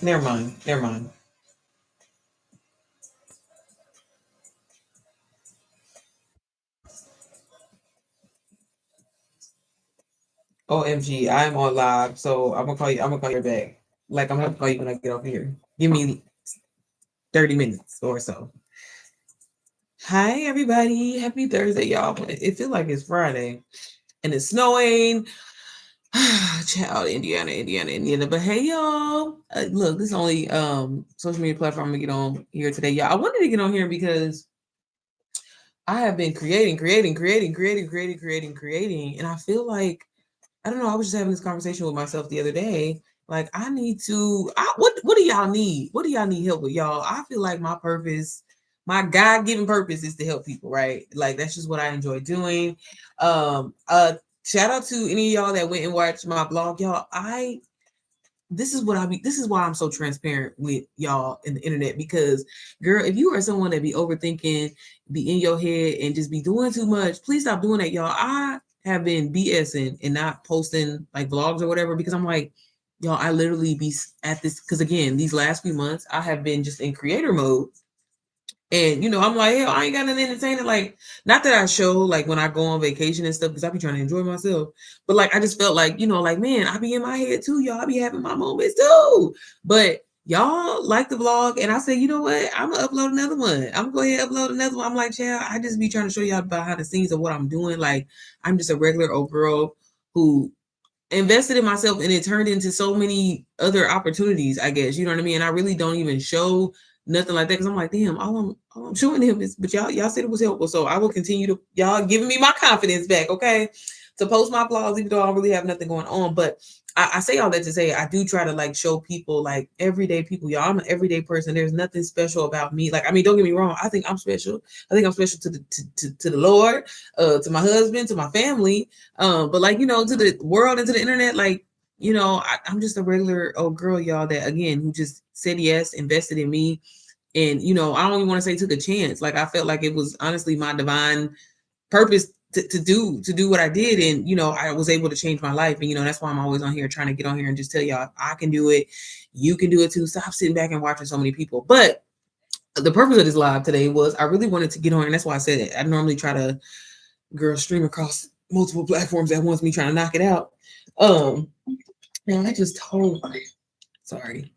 Never mind. Never mind. OMG, I'm on live, so I'm gonna call you. I'm gonna call you back. Like I'm gonna call you when I get off here. Give me 30 minutes or so. Hi, everybody. Happy Thursday, y'all. It feels like it's Friday and it's snowing. Child, Indiana, Indiana, Indiana. But hey, y'all. Look, this is only social media platform I'm gonna get on here today, y'all. I wanted to get on here because I have been creating, and I feel like I don't know. I was just having this conversation with myself the other day. Like, I need to. What do y'all need? What do y'all need help with, y'all? I feel like my purpose, my God given purpose, is to help people. Right? Like that's just what I enjoy doing. Um. Uh. Shout out to any of y'all that went and watched my blog, y'all. This is what I be. This is why I'm so transparent with y'all in the internet, because girl, if you are someone that be overthinking, be in your head and just be doing too much, please stop doing that, y'all. I have been BSing and not posting like vlogs or whatever because I'm like, y'all, I literally be at this because again, these last few months I have been just in creator mode. And I'm like, hell, I ain't got nothing entertaining. Like, not that I show like when I go on vacation and stuff, because I be trying to enjoy myself. But like I just felt like, like, man, I be in my head too, y'all. I be having my moments too. But y'all like the vlog, and I said, you know what? I'm gonna upload another one. I'm gonna go ahead and upload another one. I'm like, child, I just be trying to show y'all behind the scenes of what I'm doing. Like, I'm just a regular old girl who invested in myself, and it turned into so many other opportunities, I guess. You know what I mean? And I really don't even show nothing like that because I'm like, damn, all I'm showing him is, but y'all said it was helpful. So I will continue to, y'all giving me my confidence back, okay? To post my vlogs, even though I don't really have nothing going on. But I say all that to say I do try to like show people, like everyday people, y'all. I'm an everyday person. There's nothing special about me. Like, I mean, don't get me wrong. I think I'm special. I think I'm special to to the Lord, to my husband, to my family, but like, to the world and to the internet, like, I'm just a regular old girl, y'all, that again, who just said yes, invested in me. And, I don't even want to say took a chance. Like, I felt like it was honestly my divine purpose to do what I did. And, I was able to change my life. And, that's why I'm always on here trying to get on here and just tell y'all I can do it. You can do it too. Stop sitting back and watching so many people. But the purpose of this live today was I really wanted to get on, and that's why I said it. I normally try to stream across multiple platforms at once, me trying to knock it out. Um, now I just told. Sorry,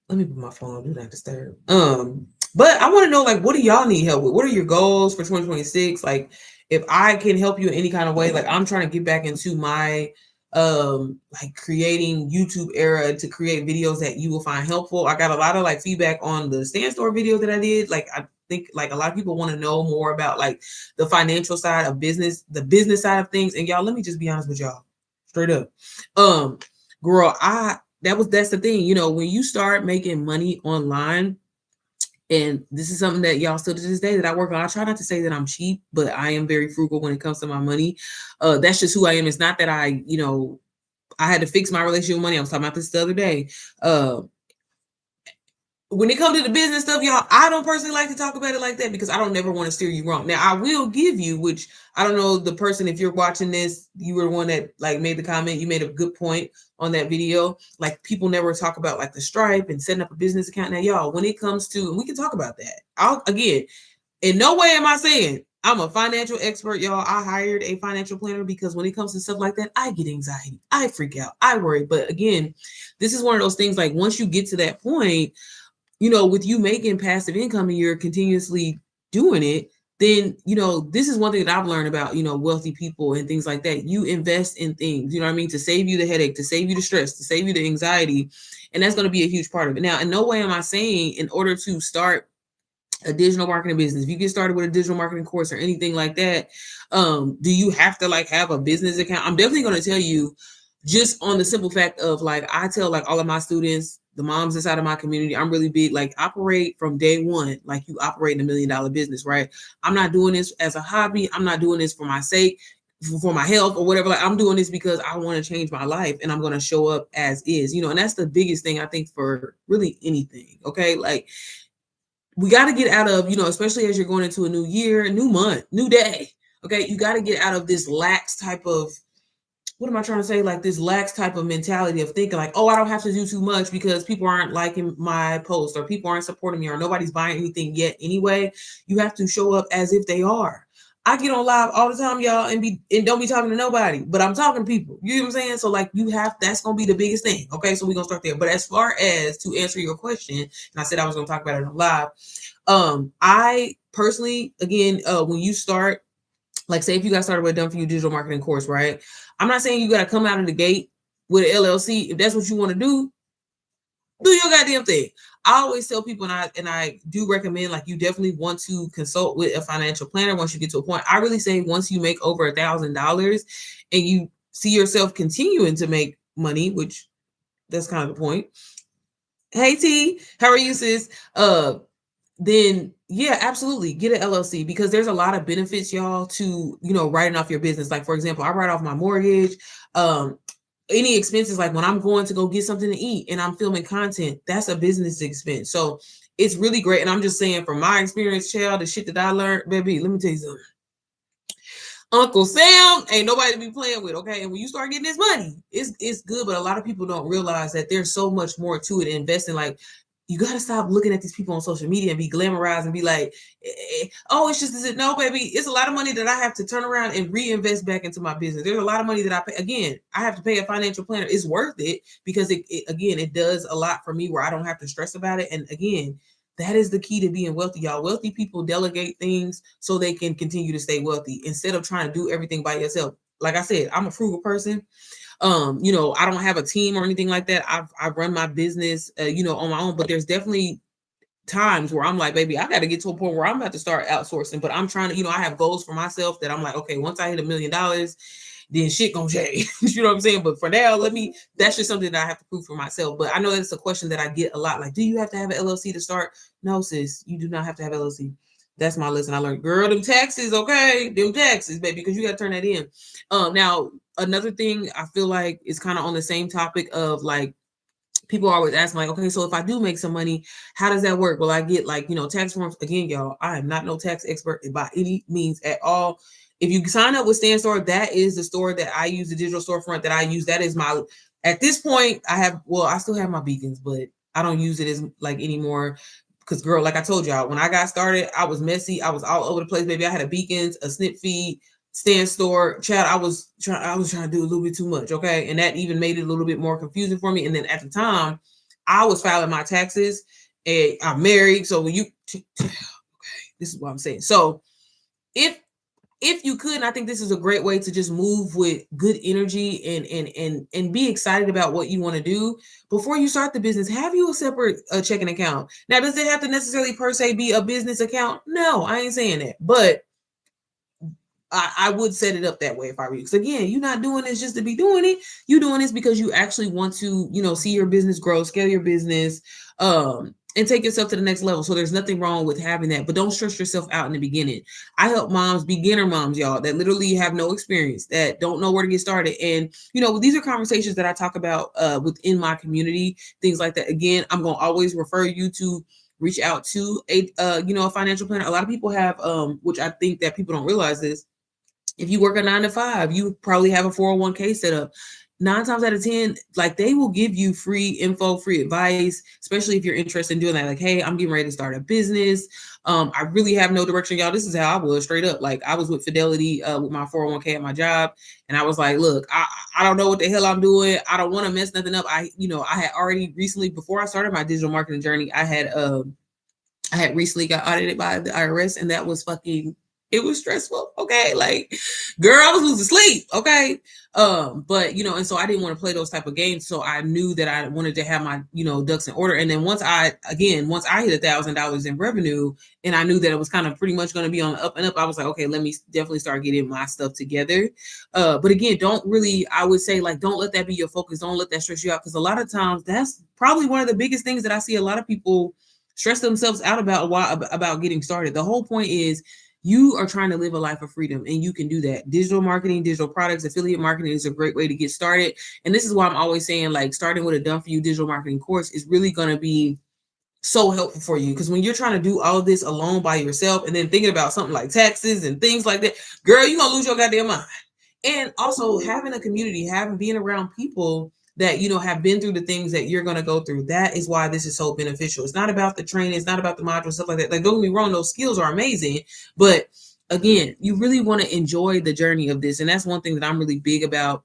let me put my phone on do not disturb. But I want to know, like, what do y'all need help with? What are your goals for 2026? Like, if I can help you in any kind of way, like I'm trying to get back into my like creating YouTube era to create videos that you will find helpful. I got a lot of like feedback on the stand store videos that I did. Like, I think like a lot of people want to know more about like the financial side of business, the business side of things. And y'all, let me just be honest with y'all, straight up. Um, Girl, that's the thing. When you start making money online, and this is something that y'all still to this day that I work on. I try not to say that I'm cheap, but I am very frugal when it comes to my money. That's just who I am. It's not that I had to fix my relationship with money. I was talking about this the other day. When it comes to the business stuff, y'all, I don't personally like to talk about it like that because I don't never want to steer you wrong. Now, I will give you, which I don't know the person, if you're watching this, you were the one that like made the comment, you made a good point on that video. Like, people never talk about like the Stripe and setting up a business account. Now, y'all, when it comes to, and we can talk about that. Again, in no way am I saying I'm a financial expert, y'all. I hired a financial planner because when it comes to stuff like that, I get anxiety. I freak out. I worry. But again, this is one of those things, like once you get to that point, with you making passive income and you're continuously doing it, then, this is one thing that I've learned about, wealthy people and things like that. You invest in things, you know what I mean, to save you the headache, to save you the stress, to save you the anxiety. And that's going to be a huge part of it. Now, in no way am I saying in order to start a digital marketing business, if you get started with a digital marketing course or anything like that, do you have to like have a business account? I'm definitely going to tell you, just on the simple fact of like, I tell like all of my students, the moms inside of my community, I'm really big, like operate from day one like you operate in $1 million business, right? I'm not doing this as a hobby. I'm not doing this for my sake, for my health or whatever. Like, I'm doing this because I want to change my life, and I'm going to show up as is, and that's the biggest thing I think for really anything. Okay. Like, we got to get out of, especially as you're going into a new year, new month, new day. Okay. You got to get out of this lax type of what am I trying to say? Like this lax type of mentality of thinking like, oh, I don't have to do too much because people aren't liking my post or people aren't supporting me or nobody's buying anything yet anyway. You have to show up as if they are. I get on live all the time, y'all, and don't be talking to nobody, but I'm talking to people. You know what I'm saying? So like that's gonna be the biggest thing. Okay, so we're gonna start there. But as far as to answer your question, and I said I was gonna talk about it on live. I personally, again, when you start, like say if you got started with a done for you digital marketing course, right? I'm not saying you got to come out of the gate with an LLC. If that's what you want to do your goddamn thing. I always tell people, and I do recommend, like, you definitely want to consult with a financial planner once you get to a point. I really say once you make over $1,000 and you see yourself continuing to make money, which that's kind of the point. Hey T, how are you, sis? Then yeah, absolutely get an LLC, because there's a lot of benefits, y'all, to, you know, writing off your business. Like, for example, I write off my mortgage, any expenses, like when I'm going to go get something to eat and I'm filming content, that's a business expense. So it's really great. And I'm just saying from my experience, child, the shit that I learned, baby, let me tell you something. Uncle Sam ain't nobody to be playing with, okay? And when you start getting this money, it's good, but a lot of people don't realize that there's so much more to it. Investing, like, you got to stop looking at these people on social media and be glamorized and be like, oh, it's just this. No, baby, it's a lot of money that I have to turn around and reinvest back into my business. There's a lot of money that I pay. Again, I have to pay a financial planner. It's worth it because it does a lot for me where I don't have to stress about it. And again, that is the key to being wealthy, y'all. Wealthy people delegate things so they can continue to stay wealthy instead of trying to do everything by yourself. Like I said, I'm a frugal person. You know, I don't have a team or anything like that. I run my business, you know, on my own, but there's definitely times where I'm like, baby, I got to get to a point where I'm about to start outsourcing, but I'm trying to, you know, I have goals for myself that I'm like, okay, once I hit $1 million, then shit gonna change. You know what I'm saying? But for now, that's just something that I have to prove for myself. But I know that's a question that I get a lot. Like, do you have to have an LLC to start? No, sis, you do not have to have LLC. That's my lesson I learned. Girl, them taxes, okay? Them taxes, baby, because you got to turn that in. Now, another thing I feel like is kind of on the same topic of like, people are always asking like, okay, so if I do make some money, how does that work? Will I get like, you know, tax forms? Again, y'all, I am not no tax expert by any means at all. If you sign up with Stan Store, that is the store that I use, the digital storefront that I use. That is my, at this point, I still have my beacons, but I don't use it as like anymore. Because girl, like I told y'all, when I got started, I was messy. I was all over the place, baby. I had a beacons, a snip feed, Stan Store, Chad. I was trying to do a little bit too much, okay, and that even made it a little bit more confusing for me. And then at the time, I was filing my taxes, and I'm married, so when you, okay, this is what I'm saying. So if you could, and I think this is a great way to just move with good energy and be excited about what you want to do before you start the business. Have you a separate checking account? Now, does it have to necessarily per se be a business account? No, I ain't saying that, but I would set it up that way if I were you. Because again, you're not doing this just to be doing it. You're doing this because you actually want to, you know, see your business grow, scale your business, and take yourself to the next level. So there's nothing wrong with having that, but don't stress yourself out in the beginning. I help moms, beginner moms, y'all, that literally have no experience, that don't know where to get started. And, you know, these are conversations that I talk about within my community, things like that. Again, I'm going to always refer you to reach out to a financial planner. A lot of people have, which I think that people don't realize this. If you work a 9 to 5, you probably have a 401k set up. 9 times out of 10, like, they will give you free info, free advice, especially if you're interested in doing that. Like, hey, I'm getting ready to start a business. I really have no direction, y'all. This is how I was straight up. Like, I was with Fidelity with my 401k at my job. And I was like, look, I don't know what the hell I'm doing. I don't want to mess nothing up. I had already recently, before I started my digital marketing journey, I had recently got audited by the IRS, and that was fucking, it was stressful. Okay. Like, girl, I was losing sleep. Okay. But and so I didn't want to play those type of games. So I knew that I wanted to have my, ducks in order. And then once I hit $1,000 in revenue, and I knew that it was kind of pretty much going to be on the up and up, I was like, okay, let me definitely start getting my stuff together. But again, I would say, like, don't let that be your focus. Don't let that stress you out. Because a lot of times that's probably one of the biggest things that I see a lot of people stress themselves out about getting started. The whole point is, you are trying to live a life of freedom, and you can do that. Digital marketing, digital products, affiliate marketing is a great way to get started. And this is why I'm always saying, like, starting with a done for you digital marketing course is really going to be so helpful for you. Because when you're trying to do all of this alone by yourself, and then thinking about something like taxes and things like that, girl, you're going to lose your goddamn mind. And also having a community, having being around people that have been through the things that you're going to go through. That is why this is so beneficial. It's not about the training, it's not about the module, stuff like that. Like, don't get me wrong, those skills are amazing, but again, you really want to enjoy the journey of this. And that's one thing that I'm really big about,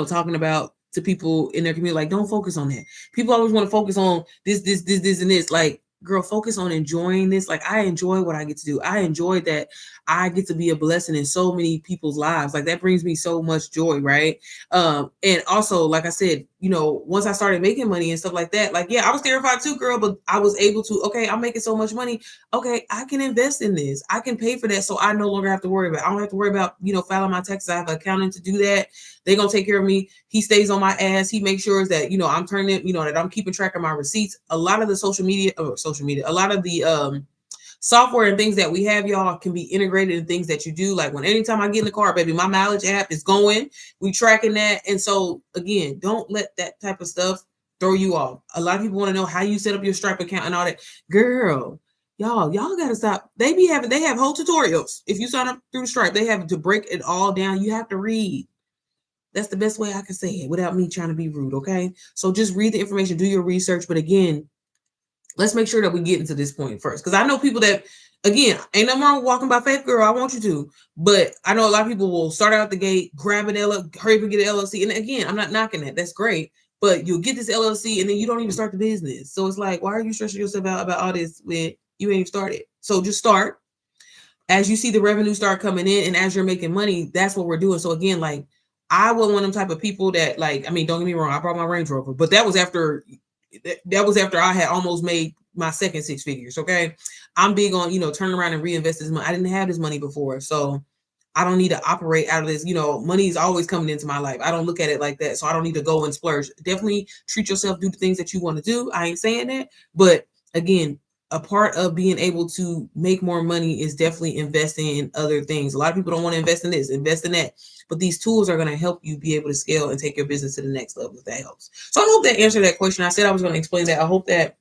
talking about to people in their community. Like, don't focus on that. People always want to focus on this, and this. Like, girl, focus on enjoying this. Like, I enjoy what I get to do. I enjoy that I get to be a blessing in so many people's lives. Like, that brings me so much joy, right? And also, like I said, once I started making money and stuff like that, like, yeah, I was terrified too, girl, but I was able to, okay, I'm making so much money. Okay, I can invest in this. I can pay for that. So I no longer have to worry about, I don't have to worry about, filing my taxes. I have an accountant to do that. They're going to take care of me. He stays on my ass. He makes sure that, I'm turning, that I'm keeping track of my receipts. A lot of the a lot of the, software and things that we have, y'all, can be integrated in things that you do. Like, when anytime I get in the car, baby, my mileage app is going, we tracking that. And so again, don't let that type of stuff throw you off. A lot of people want to know how you set up your Stripe account and all that. Girl, y'all gotta stop. They have whole tutorials. If you sign up through Stripe, they have to break it all down. You have to read. That's the best way I can say it without me trying to be rude. Okay. So just read the information, do your research. But again, let's make sure that we get into this point first. Because I know people that, again, ain't nothing wrong with walking by faith, girl. I want you to. But I know a lot of people will start out the gate, grab an hurry up and get an LLC. And again, I'm not knocking that. That's great. But you'll get this LLC and then you don't even start the business. So it's like, why are you stressing yourself out about all this when you ain't started? So just start. As you see the revenue start coming in and as you're making money, that's what we're doing. So again, like, I was one of them type of people that, like, I mean, don't get me wrong, I brought my Range Rover, but that was after I had almost made my second six figures. Okay. I'm big on, turning around and reinvest this money. I didn't have this money before. So I don't need to operate out of this. Money is always coming into my life. I don't look at it like that. So I don't need to go and splurge. Definitely treat yourself, do the things that you want to do. I ain't saying that. But again, a part of being able to make more money is definitely investing in other things. A lot of people don't want to invest in this, invest in that. But these tools are going to help you be able to scale and take your business to the next level if that helps. So I hope that answered that question. I said I was going to explain that. I hope that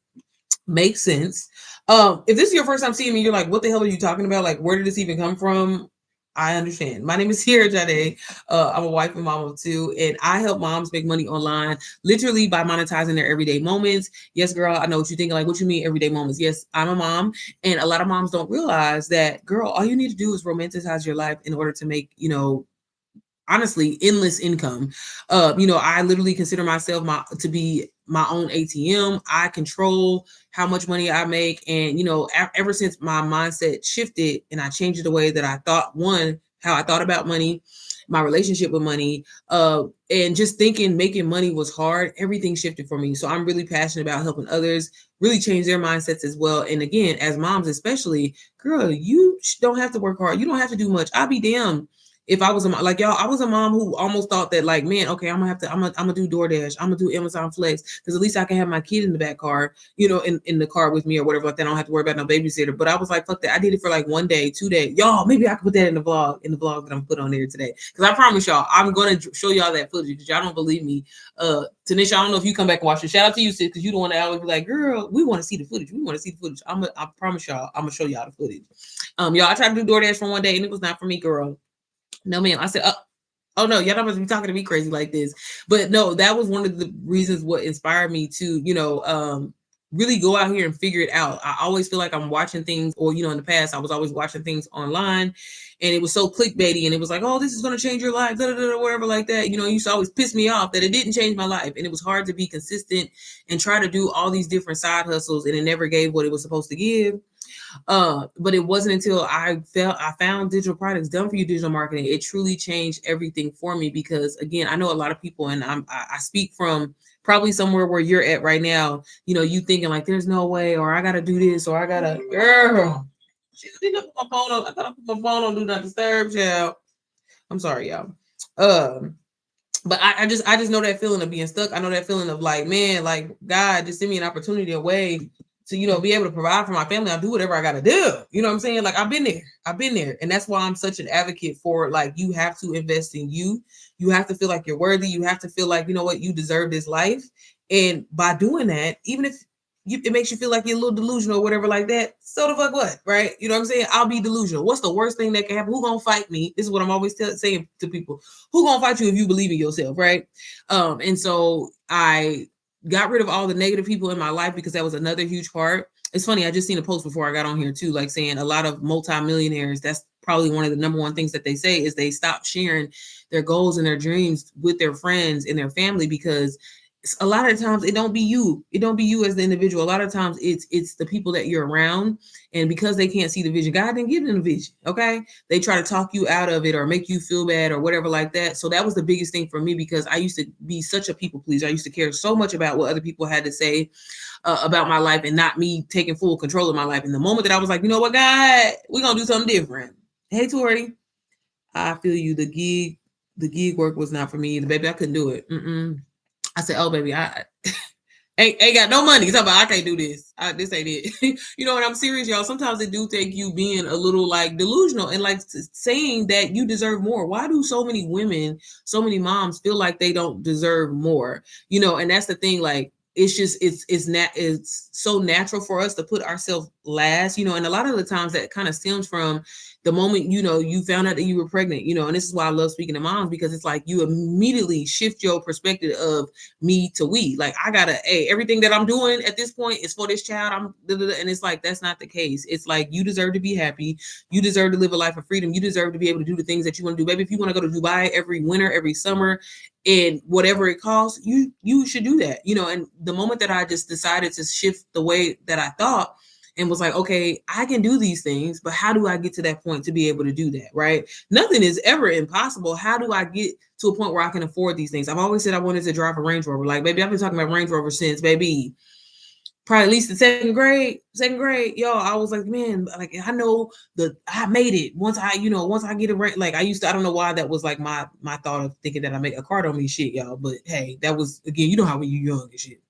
makes sense. If this is your first time seeing me, you're like, what the hell are you talking about? Like, where did this even come from? I understand. My name is Sierra Jade. I'm a wife and mom of two, and I help moms make money online, literally by monetizing their everyday moments. Yes, girl, I know what you're thinking. Like, what you mean everyday moments? Yes, I'm a mom, and a lot of moms don't realize that, girl, all you need to do is romanticize your life in order to make, honestly, endless income. I literally consider myself to be my own ATM. I control how much money I make. And, ever since my mindset shifted and I changed the way that I thought, how I thought about money, my relationship with money, and just thinking making money was hard, everything shifted for me. So I'm really passionate about helping others really change their mindsets as well. And again, as moms, especially, girl, you don't have to work hard. You don't have to do much. I'll be damned if I was like y'all, I was a mom who almost thought that, like, man, okay, I'm gonna do DoorDash, I'm gonna do Amazon Flex, because at least I can have my kid in the back car, in the car with me or whatever. Like that, I don't have to worry about no babysitter. But I was like, fuck that. I did it for like 1 day, 2 days. Y'all, maybe I could put that in the vlog that I'm put on there today. Because I promise y'all, I'm gonna show y'all that footage because y'all don't believe me. Tanisha, I don't know if you come back and watch it. Shout out to you, sis, because you the one that always be like, girl, we want to see the footage. We want to see the footage. I promise y'all, I'm gonna show y'all the footage. Y'all, I tried to do DoorDash for 1 day and it was not for me, girl. No, ma'am. I said, oh no, y'all don't be talking to me crazy like this. But no, that was one of the reasons what inspired me to, really go out here and figure it out. I always feel like I'm watching things, or, in the past, I was always watching things online and it was so clickbaity and it was like, oh, this is going to change your life, whatever like that. It used to always piss me off that it didn't change my life. And it was hard to be consistent and try to do all these different side hustles and it never gave what it was supposed to give. But it wasn't until I found digital products done for you digital marketing, it truly changed everything for me. Because again, I know a lot of people, and I speak from probably somewhere where you're at right now, you thinking like, there's no way, or I gotta do this, or I gotta, girl. I didn't put my phone on. I thought I put my phone on do not disturb, child. I'm sorry, y'all. But I just know that feeling of being stuck. I know that feeling of like, man, like, God, just send me an opportunity, a way to, be able to provide for my family. I'll do whatever I got to do. You know what I'm saying? Like, I've been there. And that's why I'm such an advocate for, like, you have to invest in you. You have to feel like you're worthy. You have to feel like, you know what, you deserve this life. And by doing that, even if it makes you feel like you're a little delusional or whatever like that. So the fuck what, right? You know what I'm saying? I'll be delusional. What's the worst thing that can happen? Who gonna fight me? This is what I'm always saying to people. Who gonna fight you if you believe in yourself, right? And so I got rid of all the negative people in my life because that was another huge part. It's funny, I just seen a post before I got on here too, like saying a lot of multimillionaires, that's probably one of the number one things that they say is they stop sharing their goals and their dreams with their friends and their family because a lot of times it don't be you. It don't be you as the individual. A lot of times it's the people that you're around, and because they can't see the vision, God didn't give them the vision. Okay, they try to talk you out of it or make you feel bad or whatever like that. So that was the biggest thing for me because I used to be such a people pleaser. I used to care so much about what other people had to say about my life and not me taking full control of my life. And the moment that I was like, you know what, God, we're gonna do something different. Hey, Tori, I feel you. The gig work was not for me. The baby, I couldn't do it. I said, oh, baby, I ain't got no money. Talking about I can't do this. This ain't it. You know what? I'm serious, y'all. Sometimes it do take you being a little like delusional and like saying that you deserve more. Why do so many women, so many moms feel like they don't deserve more? You know, and that's the thing. Like it's just it's so natural for us to put ourselves last. You know, and a lot of the times that kind of stems from the moment, you know, you found out that you were pregnant, you know, and this is why I love speaking to moms because it's like you immediately shift your perspective of me to we. Like I gotta, hey, everything that I'm doing at this point is for this child. And it's like that's not the case. It's like you deserve to be happy. You deserve to live a life of freedom. You deserve to be able to do the things that you want to do. Baby, if you want to go to Dubai every winter, every summer, and whatever it costs, you should do that. You know, and the moment that I just decided to shift the way that I thought, and was like, okay, I can do these things, but how do I get to that point to be able to do that, right? Nothing is ever impossible. How do I get to a point where I can afford these things? I've always said I wanted to drive a Range Rover. Like, baby, I've been talking about Range Rover since, baby, probably at least the second grade, yo, I was like, man, like I know I made it once I get it right. Like I used to, I don't know why that was like my thought of thinking that I make a card on me shit, y'all. But hey, that was again, you know how when you're young and shit.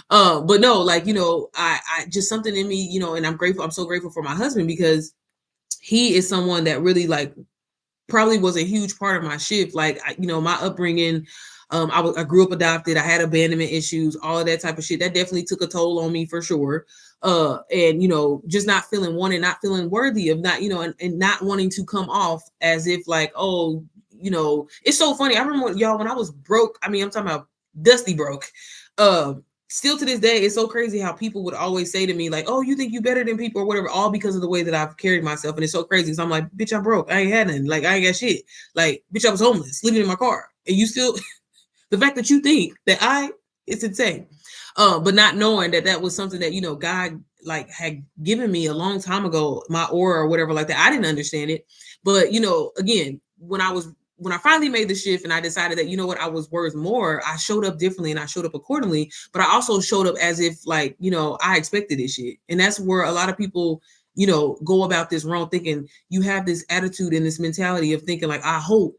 But no, like, you know, I just something in me, you know, and I'm so grateful for my husband because he is someone that really like probably was a huge part of my shift. Like, you know, my upbringing, I grew up adopted. I had abandonment issues, all of that type of shit. That definitely took a toll on me for sure. And you know, just not feeling wanted, not feeling worthy of not, you know, and not wanting to come off as if like, oh, you know, it's so funny. I remember y'all when I was broke. I mean, I'm talking about dusty broke. Still to this day, it's so crazy how people would always say to me, like, oh, you think you better than people or whatever, all because of the way that I've carried myself. And it's so crazy. So I'm like, bitch, I'm broke. I ain't had nothing. Like, I ain't got shit. Like, bitch, I was homeless, sleeping in my car. And you still, the fact that you think that it's insane. But not knowing that that was something that, you know, God like had given me a long time ago, my aura or whatever like that. I didn't understand it. But, you know, again, when I finally made the shift and I decided that, you know what, I was worth more, I showed up differently and I showed up accordingly. But I also showed up as if like, you know, I expected this shit. And that's where a lot of people, you know, go about this wrong, thinking you have this attitude and this mentality of thinking like, I hope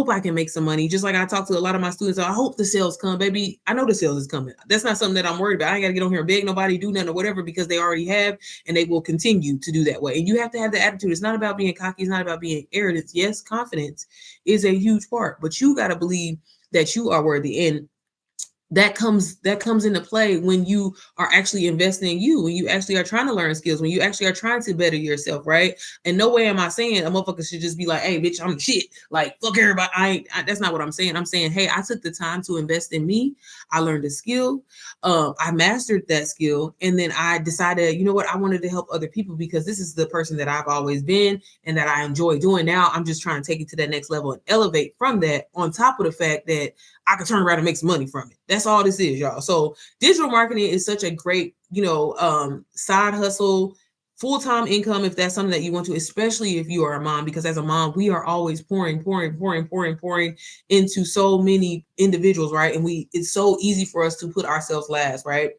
I can make some money. Just like I talk to a lot of my students, I hope the sales come, baby. I know the sales is coming. That's not something that I'm worried about. I ain't got to get on here and beg nobody, do nothing or whatever, because they already have, and they will continue to do that way. And you have to have the attitude. It's not about being cocky. It's not about being arrogant. Yes, confidence is a huge part, but you got to believe that you are worthy. And that comes into play when you are actually investing in you, when you actually are trying to learn skills, when you actually are trying to better yourself, right? And no way am I saying a motherfucker should just be like, hey, bitch, I'm the shit. Like, fuck everybody. That's not what I'm saying. I'm saying, hey, I took the time to invest in me. I learned a skill. I mastered that skill. And then I decided, you know what? I wanted to help other people because this is the person that I've always been and that I enjoy doing. Now I'm just trying to take it to that next level and elevate from that, on top of the fact that I can turn around and make some money from it. That's all this is, y'all. So digital marketing is such a great, you know, side hustle, full-time income, if that's something that you want to, especially if you are a mom, because as a mom, we are always pouring into so many individuals, right? And it's so easy for us to put ourselves last, right?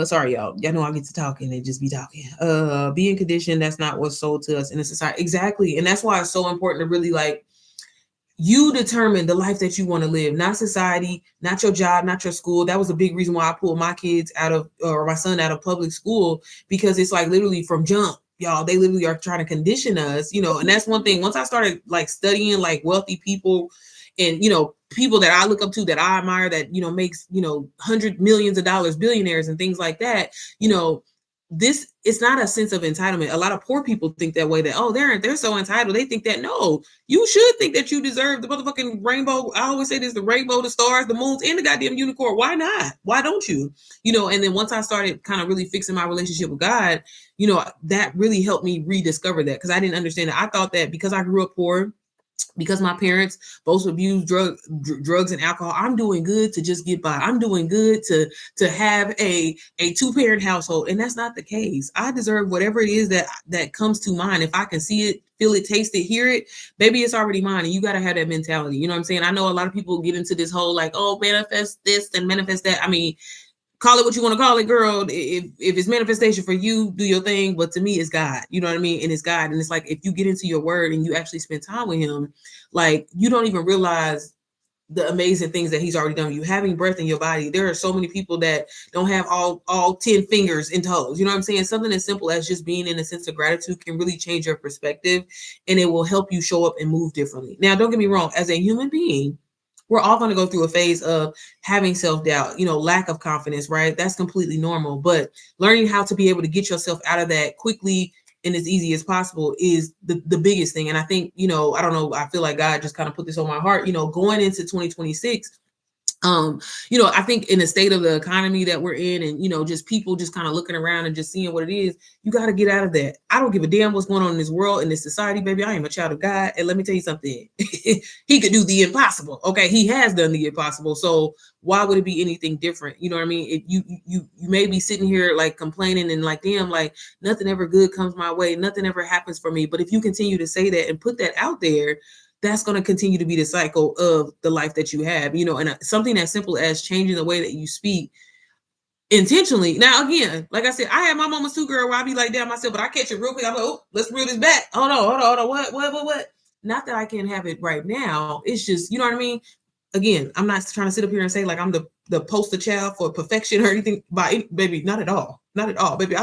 Sorry, y'all. Y'all know I get to talking and just be talking. Being conditioned, that's not what's sold to us in a society. Exactly. And that's why it's so important to really like, you determine the life that you want to live, not society, not your job, not your school. That was a big reason why I pulled my kids out of, or my son out of public school, because it's like literally from jump, y'all, they literally are trying to condition us, you know. And that's one thing. Once I started like studying like wealthy people and, you know, people that I look up to, that I admire, that, you know, makes, you know, hundred millions of dollars, billionaires and things like that, you know, this, it's not a sense of entitlement. A lot of poor people think that way, that, oh, they're so entitled. They think that, no, you should think that you deserve the motherfucking rainbow. I always say this: the rainbow, the stars, the moons, and the goddamn unicorn. Why not? Why don't you? You know, and then once I started kind of really fixing my relationship with God, you know, that really helped me rediscover that, because I didn't understand it. I thought that because I grew up poor, because my parents both abused drugs and alcohol, I'm doing good to just get by. I'm doing good to have a two-parent household, and that's not the case. I deserve whatever it is that comes to mind. If I can see it, feel it, taste it, hear it, baby, it's already mine. And you got to have that mentality. You know what I'm saying? I know a lot of people get into this whole like, oh, manifest this and manifest that. I mean, call it what you want to call it, girl. If it's manifestation for you, do your thing. But to me, it's God. You know what I mean? And it's God. And it's like, if you get into your word and you actually spend time with him, like, you don't even realize the amazing things that he's already done. You having breath in your body. There are so many people that don't have all 10 fingers and toes. You know what I'm saying? Something as simple as just being in a sense of gratitude can really change your perspective, and it will help you show up and move differently. Now, don't get me wrong, as a human being, we're all going to go through a phase of having self-doubt, you know, lack of confidence, right? That's completely normal. But learning how to be able to get yourself out of that quickly and as easy as possible is the biggest thing. And I think, you know, I don't know, I feel like God just kind of put this on my heart, you know, going into 2026. You know, I think in the state of the economy that we're in, and, you know, just people just kind of looking around and just seeing what it is, you got to get out of that. I don't give a damn what's going on in this world, in this society, baby. I am a child of God. And let me tell you something. He could do the impossible. Okay. He has done the impossible. So why would it be anything different? You know what I mean? If you may be sitting here like complaining and like, damn, like nothing ever good comes my way. Nothing ever happens for me. But if you continue to say that and put that out there, that's going to continue to be the cycle of the life that you have, you know. And something as simple as changing the way that you speak intentionally. Now, again, like I said, I have my moments too, girl, where I be like down myself, but I catch it real quick. I'm like, oh, let's reel this back. Hold on. What? Not that I can't have it right now. It's just, you know what I mean? Again, I'm not trying to sit up here and say like I'm the poster child for perfection or anything, by baby, not at all. Not at all, baby.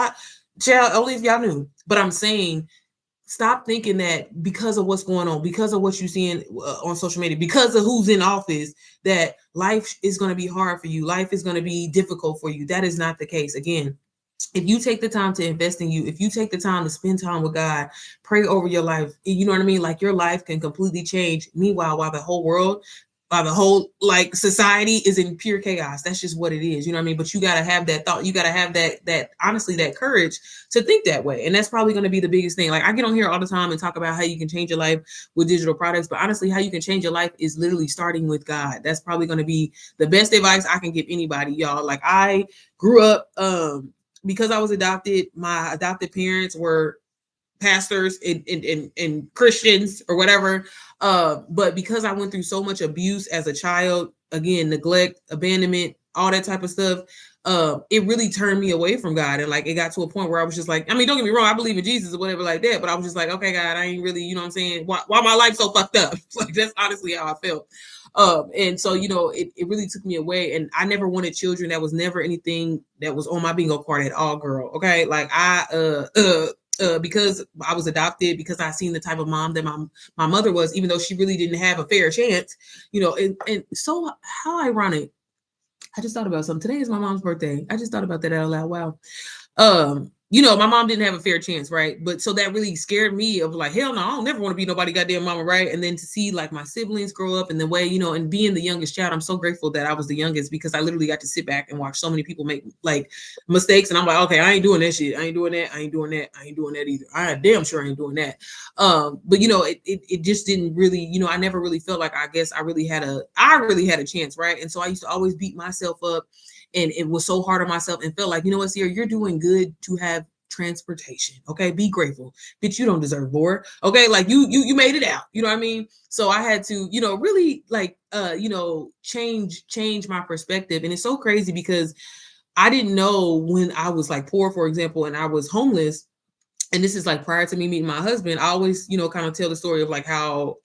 Child, only if y'all knew. But I'm saying, stop thinking that because of what's going on, because of what you're seeing on social media, because of who's in office, that life is going to be hard for you. Life is going to be difficult for you. That is not the case. Again, if you take the time to invest in you, if you take the time to spend time with God, pray over your life, you know what I mean? Like, your life can completely change. Meanwhile, while the whole like society is in pure chaos. That's just what it is. You know what I mean? But you got to have that thought. You got to have that honestly, that courage to think that way. And that's probably going to be the biggest thing. Like, I get on here all the time and talk about how you can change your life with digital products, but honestly, how you can change your life is literally starting with God. That's probably going to be the best advice I can give anybody, y'all. Like, I grew up, because I was adopted, my adopted parents were pastors and Christians or whatever. But because I went through so much abuse as a child, again, neglect, abandonment, all that type of stuff, it really turned me away from God. And like, it got to a point where I was just like, I mean, don't get me wrong, I believe in Jesus or whatever like that, but I was just like, okay, God, I ain't really, you know what I'm saying? Why my life so fucked up? Like, that's honestly how I felt. And so, you know, it really took me away, and I never wanted children. That was never anything that was on my bingo card at all, girl. Okay. Like, because I was adopted, because I seen the type of mom that my mother was, even though she really didn't have a fair chance, you know. And so, how ironic. I just thought about something. Today is my mom's birthday. I just thought about that out loud. Wow. You know, my mom didn't have a fair chance, right? But so that really scared me of like, hell no, I don't never want to be nobody goddamn mama, right? And then to see like my siblings grow up in the way, you know, and being the youngest child, I'm so grateful that I was the youngest, because I literally got to sit back and watch so many people make like mistakes. And I'm like, okay, I ain't doing that shit. I ain't doing that. I ain't doing that. I ain't doing that either. I damn sure I ain't doing that. But you know, it just didn't really, you know, I never really felt like, I guess I really had a chance, right? And so I used to always beat myself up, and it was so hard on myself, and felt like, you know what, Sierra, you're doing good to have transportation. Okay, be grateful. Bitch, you don't deserve more. Okay, like you made it out. You know what I mean? So I had to, you know, really like you know, change my perspective. And it's so crazy because I didn't know when I was like poor, for example, and I was homeless. And this is like prior to me meeting my husband. I always, you know, kind of tell the story of like how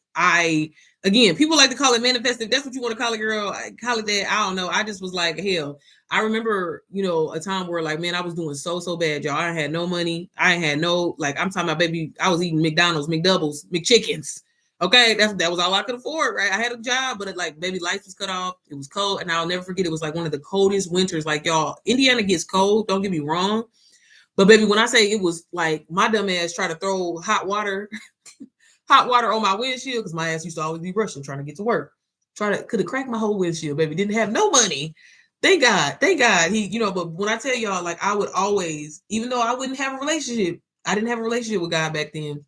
again, people like to call it manifesting. That's what you want to call it, girl. I call it that. I don't know. I just was like, hell. I remember, you know, a time where like, man, I was doing so bad, y'all. I had no money. I had no, like, I'm talking about, baby, I was eating McDonald's, McDoubles, McChickens. Okay, that was all I could afford, right? I had a job, but like baby, lights was cut off. It was cold, and I'll never forget. It was like one of the coldest winters. Like y'all, Indiana gets cold. Don't get me wrong, but baby, when I say it was like my dumb ass tried to throw hot water on my windshield because my ass used to always be rushing trying to get to work. Could have cracked my whole windshield, baby. Didn't have no money. Thank God. He, but when I tell y'all, like I would always, even though I wouldn't have a relationship, I didn't have a relationship with God back then.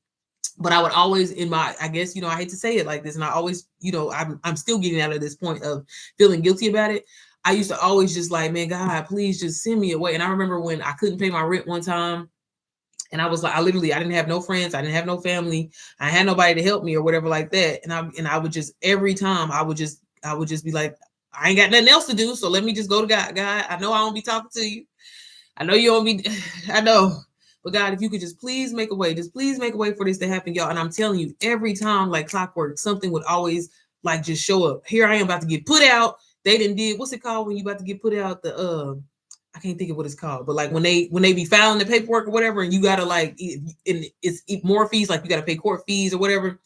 But I would always I guess, I hate to say it like this, and I always, I'm still getting out of this point of feeling guilty about it. I used to always just like, man, God, please just send me away. And I remember when I couldn't pay my rent one time, and I was like, I didn't have no friends, I didn't have no family, I had nobody to help me or whatever like that. And I would just every time I would just be like, I ain't got nothing else to do, so let me just go to God. God, I know I don't be talking to you. I know you don't be. I know. But God, if you could just please make a way, just please make a way for this to happen, y'all. And I'm telling you, every time, like clockwork, something would always like just show up. Here I am about to get put out. They didn't did what's it called when you about to get put out? I can't think of what it's called, but like when they be filing the paperwork or whatever, and you gotta like, it's more fees, like you gotta pay court fees or whatever.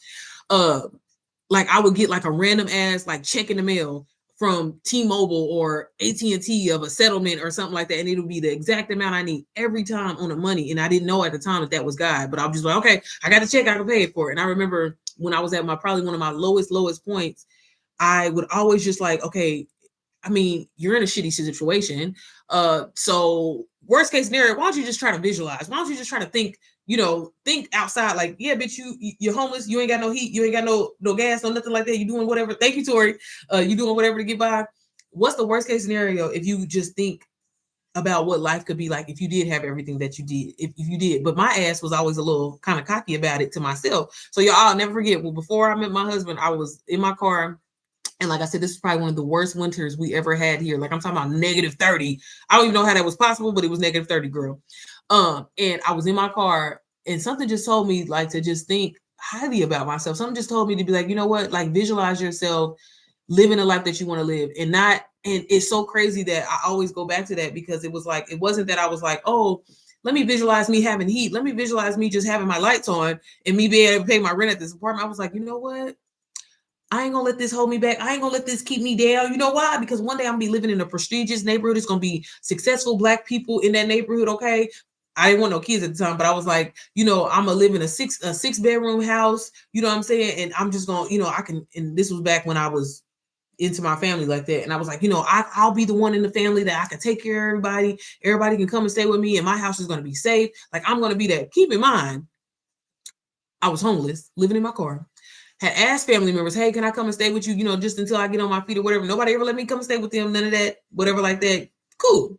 Like I would get like a random ass like check in the mail from T-Mobile or AT&T of a settlement or something like that, and it'll be the exact amount I need every time on the money. And I didn't know at the time that was God, but I was just like, okay, I got the check, I can pay it for it. And I remember when I was at probably one of my lowest points, I would always just like, okay, I mean, you're in a shitty situation. So worst case scenario, why don't you just try to visualize? Why don't you just try to think, think outside, like, yeah, bitch, you're homeless, you ain't got no heat, you ain't got no gas, no nothing like that. You doing whatever. Thank you, Tori. You doing whatever to get by. What's the worst case scenario if you just think about what life could be like if you did have everything that you did, if you did. But my ass was always a little kind of cocky about it to myself. So y'all, I'll never forget. Well, before I met my husband, I was in my car. And like I said, this is probably one of the worst winters we ever had here. Like I'm talking about -30. I don't even know how that was possible, but it was -30, girl. And I was in my car, and something just told me like to just think highly about myself. Something just told me to be like, you know what? Like visualize yourself living a life that you want to live, and not. And it's so crazy that I always go back to that, because it was like, it wasn't that I was like, oh, let me visualize me having heat. Let me visualize me just having my lights on and me being able to pay my rent at this apartment. I was like, you know what? I ain't gonna let this hold me back. I ain't gonna let this keep me down. You know why? Because one day I'm gonna be living in a prestigious neighborhood. It's gonna be successful Black people in that neighborhood. Okay. I didn't want no kids at the time, but I was like, I'm gonna live in a six bedroom house. You know what I'm saying? And I'm just gonna, I can. And this was back when I was into my family like that. And I was like, I'll be the one in the family that I can take care of everybody. Everybody can come and stay with me, and my house is gonna be safe. Like I'm gonna be that. Keep in mind, I was homeless, living in my car. Had asked family members, hey, can I come and stay with you, just until I get on my feet or whatever. Nobody ever let me come and stay with them, none of that, whatever like that. Cool.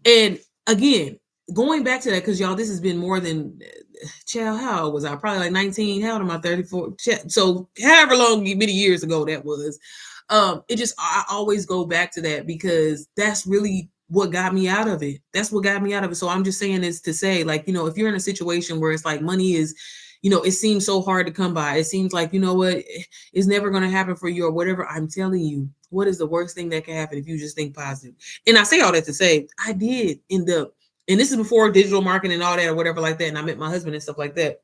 And again, going back to that, because y'all, this has been more than, child, how old was I? Probably like 19. How old am I? 34. So however long, many years ago that was. I always go back to that, because that's really what got me out of it. That's what got me out of it. So I'm just saying this to say, like, if you're in a situation where it's like money is, it seems so hard to come by. It seems like, what, it's never going to happen for you or whatever. I'm telling you, what is the worst thing that can happen if you just think positive? And I say all that to say, I did end up, and this is before digital marketing and all that or whatever like that. And I met my husband and stuff like that.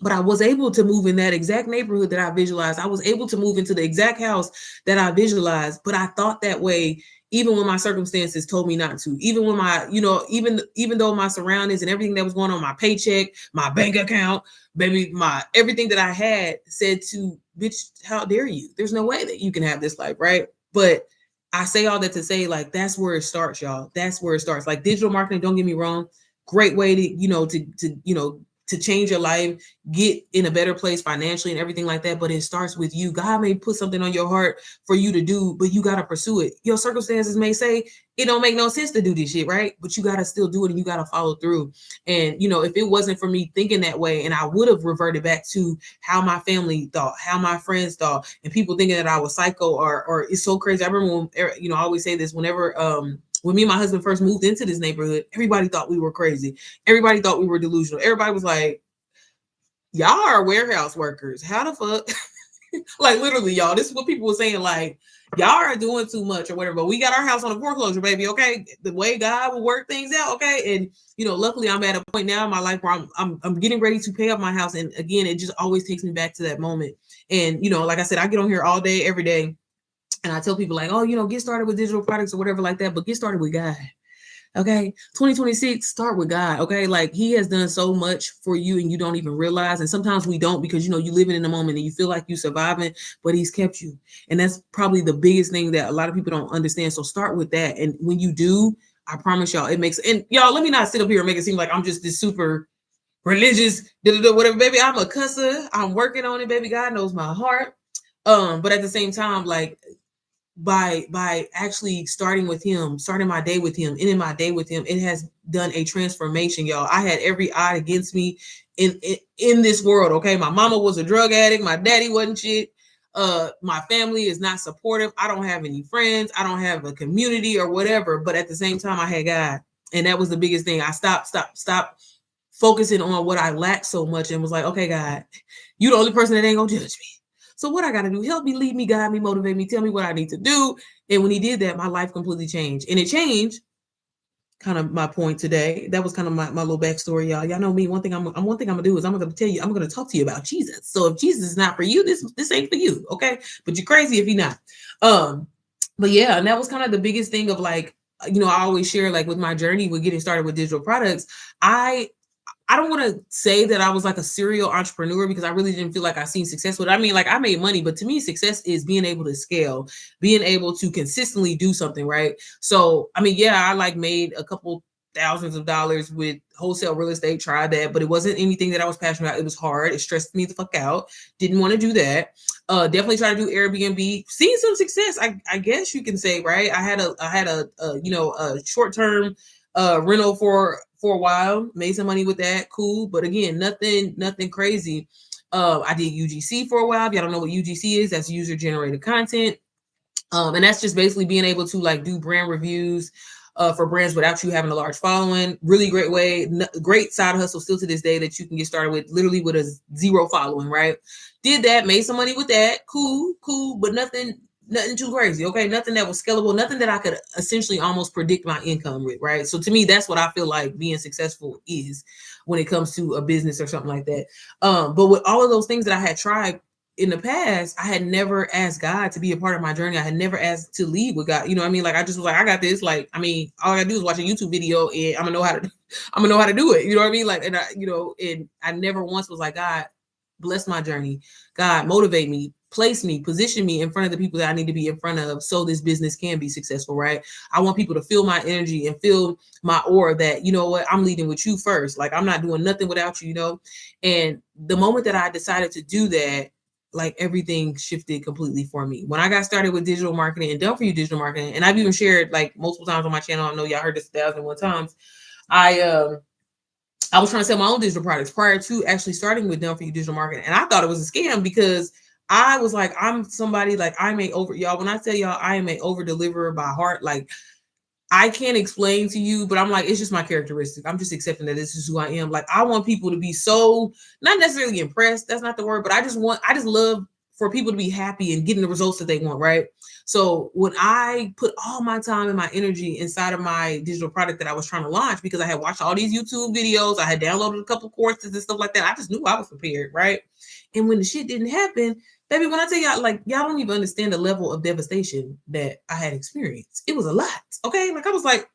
But I was able to move in that exact neighborhood that I visualized. I was able to move into the exact house that I visualized. But I thought that way even when my circumstances told me not to. Even when my, even though my surroundings and everything that was going on, my paycheck, my bank account, baby, my everything that I had said to, bitch, how dare you? There's no way that you can have this life, right? But I say all that to say, like, that's where it starts, y'all. That's where it starts. Like digital marketing, don't get me wrong, great way to, to change your life, get in a better place financially and everything like that. But it starts with you. God may put something on your heart for you to do, but you got to pursue it. Your circumstances may say it don't make no sense to do this shit, right? But you got to still do it, and you got to follow through. And, if it wasn't for me thinking that way, and I would have reverted back to how my family thought, how my friends thought, and people thinking that I was psycho or it's so crazy. I remember when, I always say this, whenever, when me and my husband first moved into this neighborhood, everybody thought we were crazy. Everybody thought we were delusional. Everybody was like, y'all are warehouse workers. How the fuck? Like literally, y'all, this is what people were saying, like, y'all are doing too much or whatever. But we got our house on a foreclosure, baby. Okay. The way God will work things out, okay. And luckily I'm at a point now in my life where I'm getting ready to pay off my house. And again, it just always takes me back to that moment. And like I said, I get on here all day, every day. And I tell people like, oh, get started with digital products or whatever like that, but get started with God. Okay. 2026, start with God. Okay. Like he has done so much for you and you don't even realize. And sometimes we don't because, you living in the moment and you feel like you're surviving, but he's kept you. And that's probably the biggest thing that a lot of people don't understand. So start with that. And when you do, I promise y'all, it makes, and y'all, let me not sit up here and make it seem like I'm just this super religious, whatever, baby. I'm a cusser. I'm working on it, baby. God knows my heart. But at the same time, like, by actually starting with him, starting my day with him, ending my day with him, it has done a transformation, y'all. I had every odd against me in this world. Okay, my mama was a drug addict, my daddy wasn't shit, my family is not supportive, I don't have any friends, I don't have a community or whatever, but at the same time I had God. And that was the biggest thing. I stopped focusing on what I lacked so much and was like, okay, God, you the only person that ain't gonna judge me. So what I got to do, help me, lead me, guide me, motivate me, tell me what I need to do. And when he did that, my life completely changed. And it changed, kind of my point today. That was kind of my little backstory, y'all. Y'all know me. One thing I'm gonna do is I'm gonna tell you, I'm gonna talk to you about Jesus. So if Jesus is not for you, this ain't for you, okay? But you're crazy if you're not. But yeah, and that was kind of the biggest thing of like, I always share like with my journey with getting started with digital products. I don't want to say that I was like a serial entrepreneur because I really didn't feel like I seen success with it. I mean, like I made money, but to me, success is being able to scale, being able to consistently do something, right? So, I mean, yeah, I like made a couple thousands of dollars with wholesale real estate, tried that, but it wasn't anything that I was passionate about. It was hard. It stressed me the fuck out. Didn't want to do that. Definitely try to do Airbnb, seen some success. I guess you can say, right? I had a short-term rental for a while, made some money with that, cool. But again, nothing crazy. I did UGC for a while. If y'all don't know what UGC is, that's user generated content. And that's just basically being able to like do brand reviews for brands without you having a large following. Really great way, great side hustle still to this day that you can get started with literally with a zero following, right? Did that, made some money with that, cool, but nothing too crazy, okay? Nothing that was scalable, nothing that I could essentially almost predict my income with, right? So to me, that's what I feel like being successful is when it comes to a business or something like that. But with all of those things that I had tried in the past, I had never asked God to be a part of my journey. I had never asked to lead with God. You know what I mean? Like I just was like, I got this. Like, I mean, all I gotta do is watch a YouTube video and I'm gonna know how to do it. You know what I mean? Like, and and I never once was like, God, bless my journey. God, motivate me, place me, position me in front of the people that I need to be in front of so this business can be successful, right? I want people to feel my energy and feel my aura that, you know what, I'm leading with you first. Like I'm not doing nothing without you, And the moment that I decided to do that, like everything shifted completely for me. When I got started with digital marketing and Done For You digital marketing, and I've even shared like multiple times on my channel, I know y'all heard this 1,001 times. I was trying to sell my own digital products prior to actually starting with Done For You digital marketing. And I thought it was a scam because I was like, I'm somebody like I may over y'all. When I tell y'all I am a over deliverer by heart, like I can't explain to you, but I'm like, it's just my characteristic. I'm just accepting that this is who I am. Like, I want people to be so not necessarily impressed. That's not the word, but I just love for people to be happy and getting the results that they want, right? So when I put all my time and my energy inside of my digital product that I was trying to launch, because I had watched all these YouTube videos, I had downloaded a couple courses and stuff like that. I just knew I was prepared, right? And when the shit didn't happen, baby, when I tell y'all, like, y'all don't even understand the level of devastation that I had experienced. It was a lot, okay? Like, I was like,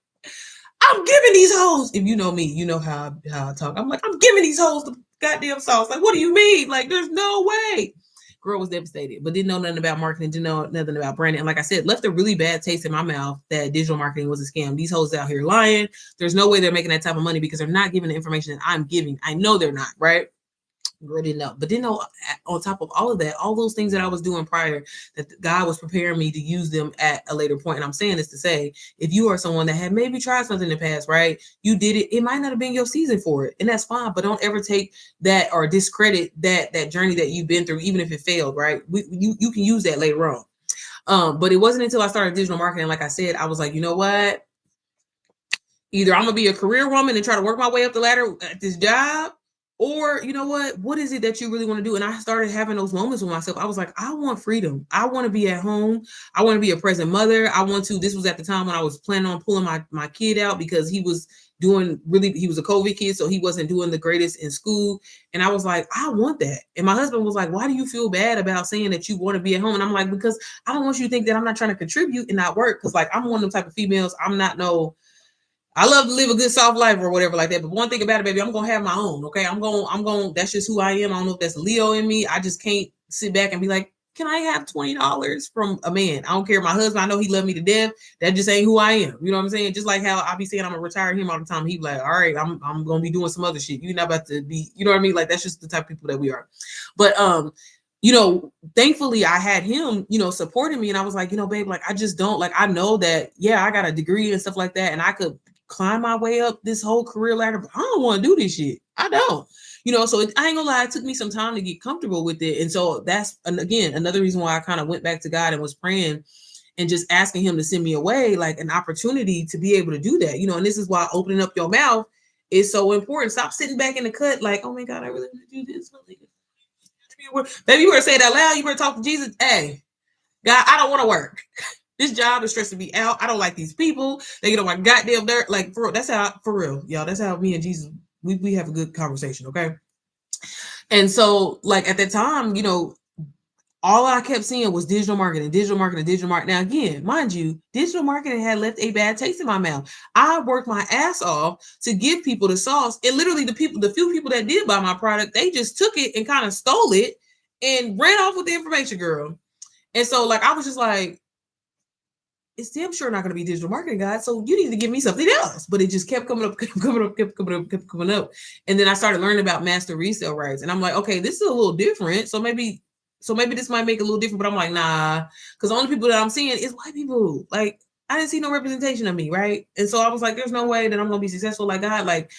I'm giving these hoes. If you know me, you know how I talk. I'm like, I'm giving these hoes the goddamn sauce. Like, what do you mean? Like, there's no way. Girl was devastated, but didn't know nothing about marketing, didn't know nothing about branding. And like I said, left a really bad taste in my mouth that digital marketing was a scam. These hoes out here lying. There's no way they're making that type of money because they're not giving the information that I'm giving. I know they're not, right? Didn't know, but didn't know on top of all of that, all those things that I was doing prior, that God was preparing me to use them at a later point. And I'm saying this to say, if you are someone that had maybe tried something in the past, right? You did it. It might not have been your season for it, and that's fine. But don't ever take that or discredit that journey that you've been through, even if it failed, right? You can use that later on. But it wasn't until I started digital marketing, like I said, I was like, you know what? Either I'm gonna be a career woman and try to work my way up the ladder at this job, Or, you know what is it that you really want to do? And I started having those moments with myself. I was like, I want freedom. I want to be at home. I want to be a present mother. I want to, this was at the time when I was planning on pulling my kid out because he was he was a COVID kid, so he wasn't doing the greatest in school. And I was like, I want that. And my husband was like, why do you feel bad about saying that you want to be at home? And I'm like, because I don't want you to think that I'm not trying to contribute and not work. Cause like, I'm one of them type of females. I'm not I love to live a good soft life or whatever like that. But one thing about it, baby, I'm gonna have my own. Okay, I'm going. That's just who I am. I don't know if that's Leo in me. I just can't sit back and be like, can I have $20 from a man? I don't care. My husband, I know he loved me to death. That just ain't who I am. You know what I'm saying? Just like how I be saying I'm gonna retire him all the time. He be like, all right, I'm gonna be doing some other shit. You're not about to be. You know what I mean? Like that's just the type of people that we are. But you know, thankfully I had him, you know, supporting me. And I was like, you know, babe, like, I just don't like, I know that, yeah, I got a degree and stuff like that. And I could climb my way up this whole career ladder, but I don't want to do this shit. I don't, you know, so I ain't gonna lie, it took me some time to get comfortable with it. And so that's, and again, another reason why I kind of went back to God and was praying and just asking him to send me away, like an opportunity to be able to do that, you know, and this is why opening up your mouth is so important. Stop sitting back in the cut like, oh my God, I really want to do this. Baby, you better say it out loud. You better talk to Jesus. Hey, God, I don't want to work. This job is stressing me out. I don't like these people. They get on my goddamn dirt. Like, for real, that's how, for real, y'all, that's how me and Jesus, we have a good conversation, okay? And so, like, at that time, you know, all I kept seeing was digital marketing, digital marketing, digital marketing. Now, again, mind you, digital marketing had left a bad taste in my mouth. I worked my ass off to give people the sauce. And literally the few people that did buy my product, they just took it and kind of stole it and ran off with the information, girl. And so, like, I was just like, it's damn sure not going to be digital marketing, guys. So you need to give me something else. But it just kept coming up, kept coming up, kept coming up, kept coming up. And then I started learning about master resale rights. And I'm like, okay, this is a little different. So maybe this might make it a little different. But I'm like, nah, because the only people that I'm seeing is white people. Like, I didn't see no representation of me, right? And so I was like, there's no way that I'm going to be successful like God. Like,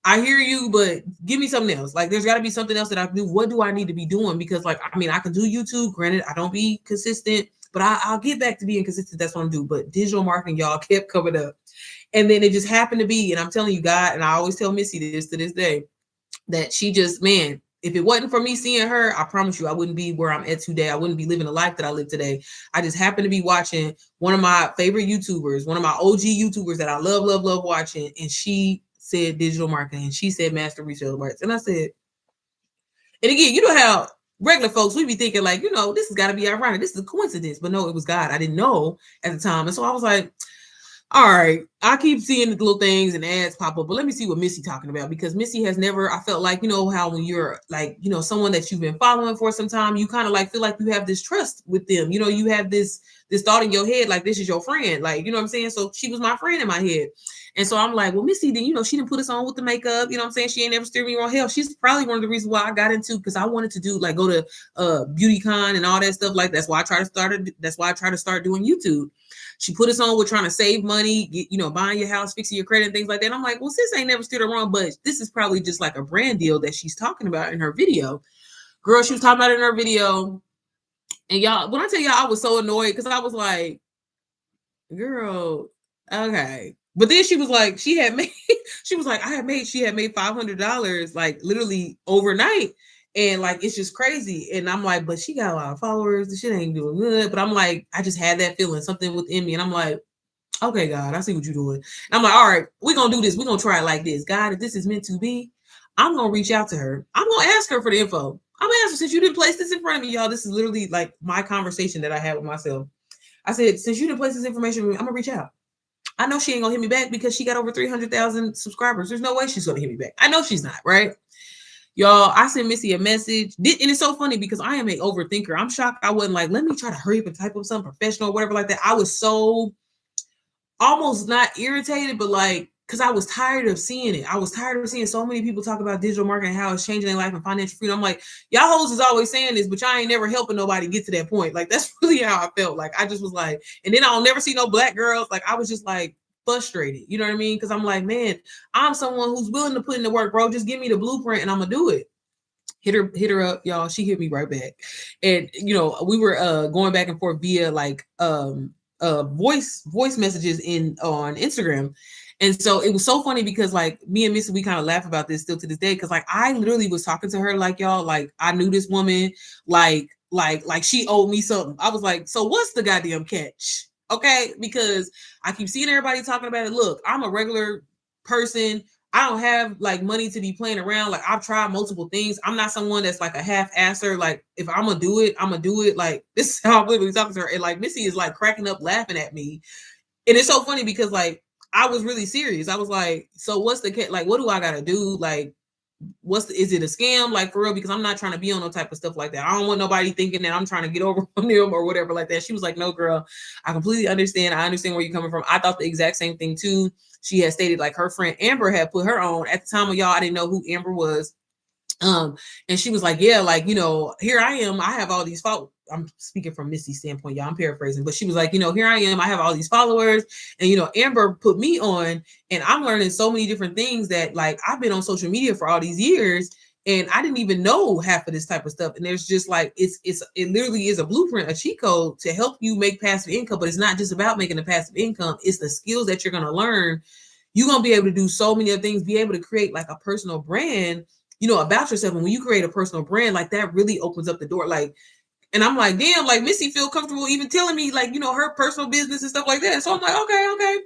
I hear you, but give me something else. Like, there's got to be something else that I can do. What do I need to be doing? Because, like, I mean, I can do YouTube. Granted, I don't be consistent, but I'll get back to being consistent. That's what I'm doing. But digital marketing, y'all, kept coming up. And then it just happened to be, and I'm telling you, God, and I always tell Missy this to this day, that she just, man, if it wasn't for me seeing her, I promise you, I wouldn't be where I'm at today. I wouldn't be living the life that I live today. I just happened to be watching one of my favorite YouTubers, one of my OG YouTubers that I love, love, love watching. And she said digital marketing. And she said master resale rights. And I said, and again, you know how regular folks, we be thinking like, you know, this has got to be ironic. This is a coincidence. But no, it was God. I didn't know at the time. And so I was like, all right, I keep seeing the little things and ads pop up, but let me see what Missy talking about, because Missy has never, I felt like, you know, how when you're like, you know, someone that you've been following for some time, you kind of like feel like you have this trust with them. You know, you have this thought in your head, like this is your friend, like, you know what I'm saying? So she was my friend in my head. And so I'm like, well, Missy, then, you know, she didn't put us on with the makeup, you know what I'm saying? She ain't never steered me wrong. Hell, she's probably one of the reasons why I got into, because I wanted to do like go to BeautyCon and all that stuff. Like that's why I try to start doing YouTube. She put us on with trying to save money, you know, buying your house, fixing your credit and things like that. And I'm like, well, sis ain't never steered her wrong, but this is probably just like a brand deal that she's talking about in her video. Girl, she was talking about it in her video. And y'all, when I tell y'all, I was so annoyed because I was like, girl, okay. But then she was like, she had made $500 like literally overnight. And like, it's just crazy. And I'm like, but she got a lot of followers. The shit ain't doing good. But I'm like, I just had that feeling, something within me. And I'm like, okay, God, I see what you're doing. And I'm like, all right, we're going to do this. We're going to try it like this. God, if this is meant to be, I'm going to reach out to her. I'm going to ask her for the info. I'm going to ask her, since you didn't place this in front of me, y'all, this is literally like my conversation that I had with myself. I said, since you didn't place this information, I'm going to reach out. I know she ain't going to hit me back because she got over 300,000 subscribers. There's no way she's going to hit me back. I know she's not, right? Y'all, I sent Missy a message. And it's so funny because I am an overthinker. I'm shocked I wasn't like, let me try to hurry up and type up something professional or whatever like that. I was so almost not irritated, but like, because I was tired of seeing it. I was tired of seeing so many people talk about digital marketing, how it's changing their life and financial freedom. I'm like, y'all hoes is always saying this, but y'all ain't never helping nobody get to that point. Like, that's really how I felt. Like, I just was like, and then I'll never see no black girls. Like, I was just like frustrated. You know what I mean? Because I'm like, man, I'm someone who's willing to put in the work, bro. Just give me the blueprint and I'm going to do it. Hit her up, y'all. She hit me right back. And, you know, we were going back and forth via like voice messages on Instagram. And so it was so funny because like me and Missy, we kind of laugh about this still to this day. Cause like I literally was talking to her like y'all, like I knew this woman, like she owed me something. I was like, so what's the goddamn catch? Okay, because I keep seeing everybody talking about it. Look, I'm a regular person. I don't have like money to be playing around. Like I've tried multiple things. I'm not someone that's like a half-asser. Like if I'm gonna do it, I'm gonna do it. Like this is how I'm literally talking to her. And like Missy is like cracking up laughing at me. And it's so funny because like I was really serious. I was like, so what's the like what do I gotta do? Like is it a scam? Like for real, because I'm not trying to be on no type of stuff like that. I don't want nobody thinking that I'm trying to get over on them or whatever like that. She was like, no, girl, I completely understand. I understand where you're coming from. I thought the exact same thing too. She had stated like her friend Amber had put her on at the time of y'all. I didn't know who Amber was. And she was like, yeah, like, you know, here I am. I have all these followers. I'm speaking from Missy's standpoint, y'all. I'm paraphrasing, but she was like, you know, here I am. I have all these followers, and you know, Amber put me on, and I'm learning so many different things that, like, I've been on social media for all these years, and I didn't even know half of this type of stuff. And there's just like, it literally is a blueprint, a cheat code to help you make passive income. But it's not just about making a passive income; it's the skills that you're gonna learn. You're gonna be able to do so many other things, be able to create like a personal brand, you know, about yourself. And when you create a personal brand, like that really opens up the door. Like, and I'm like, damn, like Missy feel comfortable even telling me like, you know, her personal business and stuff like that. So I'm like, okay.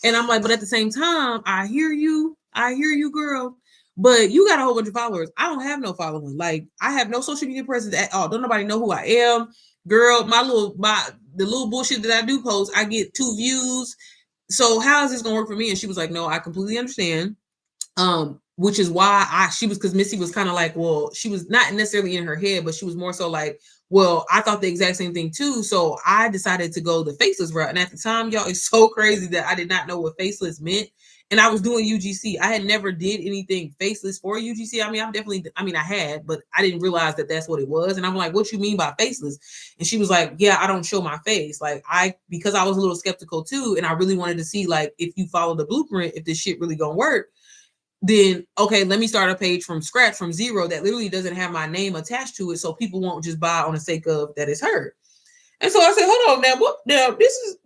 And I'm like, but at the same time, I hear you, girl. But you got a whole bunch of followers. I don't have no following. Like, I have no social media presence at all. Don't nobody know who I am. Girl, the little bullshit that I do post, I get 2 views. So how is this gonna work for me? And she was like, no, I completely understand. Which is why she was, because Missy was kind of like, well, she was not necessarily in her head, but she was more so like, well, I thought the exact same thing too. So I decided to go the faceless route. And at the time, y'all, it's so crazy that I did not know what faceless meant. And I was doing UGC. I had never did anything faceless for UGC. I had, but I didn't realize that that's what it was. And I'm like, what you mean by faceless? And she was like, yeah, I don't show my face. Like because I was a little skeptical too. And I really wanted to see like, if you follow the blueprint, if this shit really gonna work, then okay, let me start a page from scratch, from zero, that literally doesn't have my name attached to it, so people won't just buy on the sake of that it's her. And so I said, hold on, now this is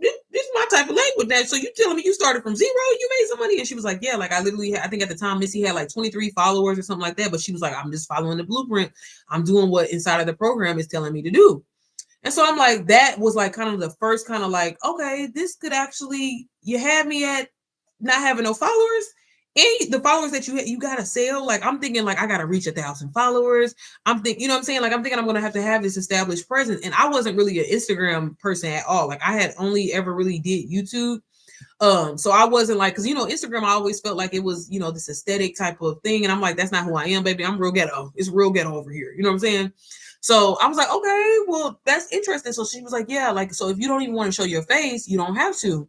my type of language. Now, so you telling me you started from zero, you made some money? And she was like, yeah, like I think at the time Missy had like 23 followers or something like that, but she was like, I'm just following the blueprint. I'm doing what inside of the program is telling me to do. And so I'm like, that was like kind of the first kind of like, okay, this could actually, you had me at not having no followers, and the followers that you gotta sell. Like I'm thinking like I gotta reach 1,000 followers. I'm thinking, you know what I'm saying? Like I'm thinking I'm gonna have to have this established presence. And I wasn't really an Instagram person at all. Like I had only ever really did YouTube. So I wasn't like, because you know, Instagram, I always felt like it was, you know, this aesthetic type of thing. And I'm like, that's not who I am, baby. I'm real ghetto. It's real ghetto over here. You know what I'm saying? So I was like, okay, well, that's interesting. So she was like, yeah, like, so if you don't even want to show your face, you don't have to.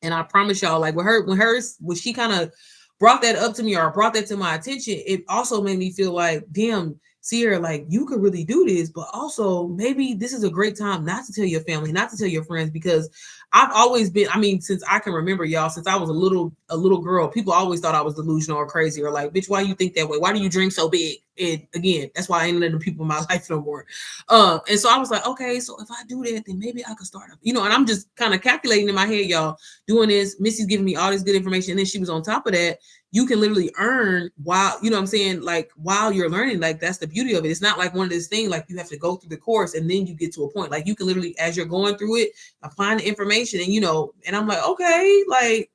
And I promise y'all, like when she kind of brought that up to me or brought that to my attention, it also made me feel like, damn, Sierra, like you could really do this, but also maybe this is a great time not to tell your family, not to tell your friends, because I've always been, since I can remember, y'all, since I was a little girl, people always thought I was delusional or crazy or like, bitch, why you think that way? Why do you dream so big? And again, that's why I ain't letting people in my life no more. And so I was like, okay, so if I do that, then maybe I could start up, and I'm just kind of calculating in my head, y'all, doing this. Missy's giving me all this good information. And then she was on top of that. You can literally earn while, you know what I'm saying? Like while you're learning, like that's the beauty of it. It's not like one of those things, like you have to go through the course and then you get to a point. Like you can literally, as you're going through it, applying the information and I'm like, okay, like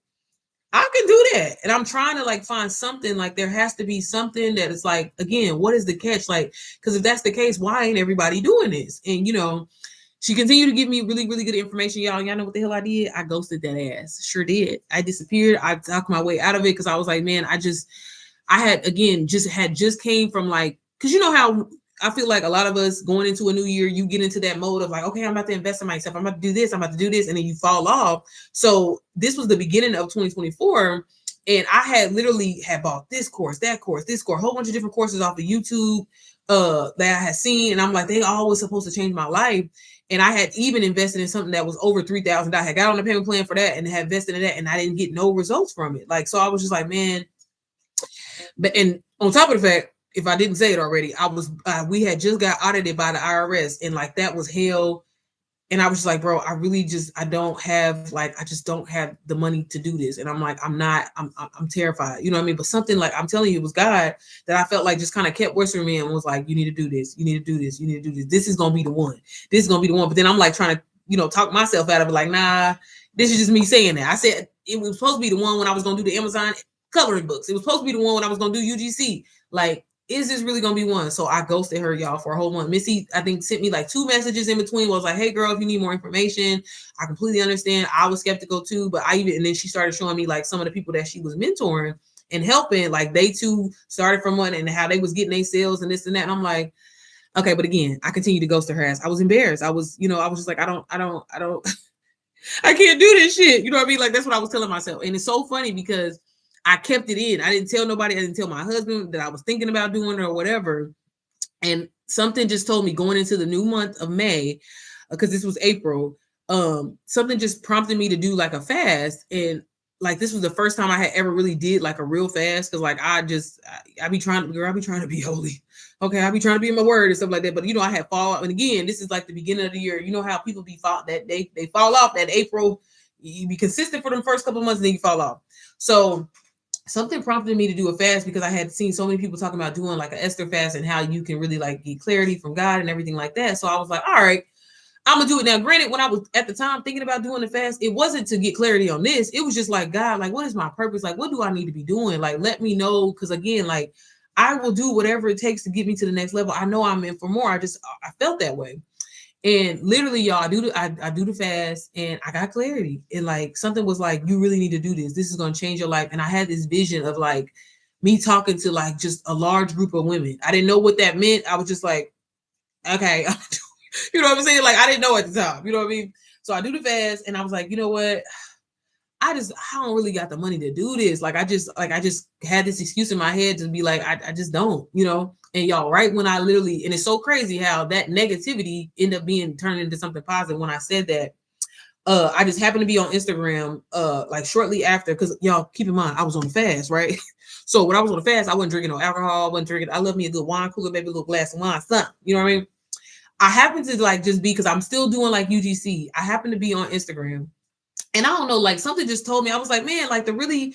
I can do that. And I'm trying to like find something, like there has to be something that is like, again, what is the catch? Like, because if that's the case, why ain't everybody doing this? And she continued to give me really, really good information. Y'all know what the hell I did? I ghosted that ass. Sure did. I disappeared. I talked my way out of it because I was like, man, I had, again, just came from like, because you know how I feel like a lot of us going into a new year, you get into that mode of like, okay, I'm about to invest in myself. I'm about to do this. I'm about to do this. And then you fall off. So this was the beginning of 2024. And I had literally bought this course, that course, this course, a whole bunch of different courses off of YouTube that I had seen. And I'm like, they always supposed to change my life. And I had even invested in something that was over $3,000. I had got on the payment plan for that and had invested in that, and I didn't get no results from it. Like, so I was just like, man. But and on top of the fact, if I didn't say it already, we had just got audited by the IRS, and like that was hell. And I was just like, bro, I don't have like, I just don't have the money to do this. And I'm like, I'm terrified. You know what I mean? But something like, I'm telling you, it was God that I felt like just kind of kept whispering me and was like, you need to do this. You need to do this. You need to do this. This is going to be the one. This is going to be the one. But then I'm like trying to, talk myself out of it. Like, nah, this is just me saying that. I said it was supposed to be the one when I was going to do the Amazon coloring books. It was supposed to be the one when I was going to do UGC. Like, is this really gonna be one? So I ghosted her, y'all, for a whole month. Missy, I think, sent me like 2 messages in between. Was like, hey girl, if you need more information, I completely understand. I was skeptical too, but and then she started showing me like some of the people that she was mentoring and helping, like they too started from one and how they was getting their sales and this and that. And I'm like, okay, but again, I continued to ghost her ass. I was embarrassed. I was just like, I don't I can't do this shit. You know what I mean? Like that's what I was telling myself. And it's so funny because I kept it in. I didn't tell nobody. I didn't tell my husband that I was thinking about doing it or whatever. And something just told me going into the new month of May, because this was April, something just prompted me to do like a fast. And like this was the first time I had ever really did like a real fast. Cause like I be trying to be holy. Okay, I be trying to be in my word and stuff like that. But I had fall out. And again, this is like the beginning of the year. You know how people be fall that they fall off that April. You be consistent for them first couple of months and then you fall off. So something prompted me to do a fast because I had seen so many people talking about doing like an Esther fast and how you can really like get clarity from God and everything like that. So I was like, all right, I'm gonna do it now. Granted, when I was at the time thinking about doing the fast, it wasn't to get clarity on this. It was just like, God, like, what is my purpose? Like, what do I need to be doing? Like, let me know. Cause again, like I will do whatever it takes to get me to the next level. I know I'm in for more. I felt that way. And literally, y'all, I do the fast and I got clarity. And like something was like, you really need to do this. This is gonna change your life. And I had this vision of like me talking to like just a large group of women. I didn't know what that meant. I was just like, okay, you know what I'm saying? Like I didn't know at the time, you know what I mean? So I do the fast and I was like, you know what? I don't really got the money to do this. Like I just had this excuse in my head to be like, I just don't, And y'all, right when I literally, and it's so crazy how that negativity ended up being turned into something positive when I said that. I just happened to be on Instagram like shortly after, because y'all keep in mind I was on the fast, right? So when I was on the fast, I wasn't drinking no alcohol, I love me a good wine cooler, maybe a little glass of wine, something, you know what I mean? I happened to like just be, because I'm still doing like UGC. I happened to be on Instagram. And I don't know, like something just told me, I was like, man, like the really,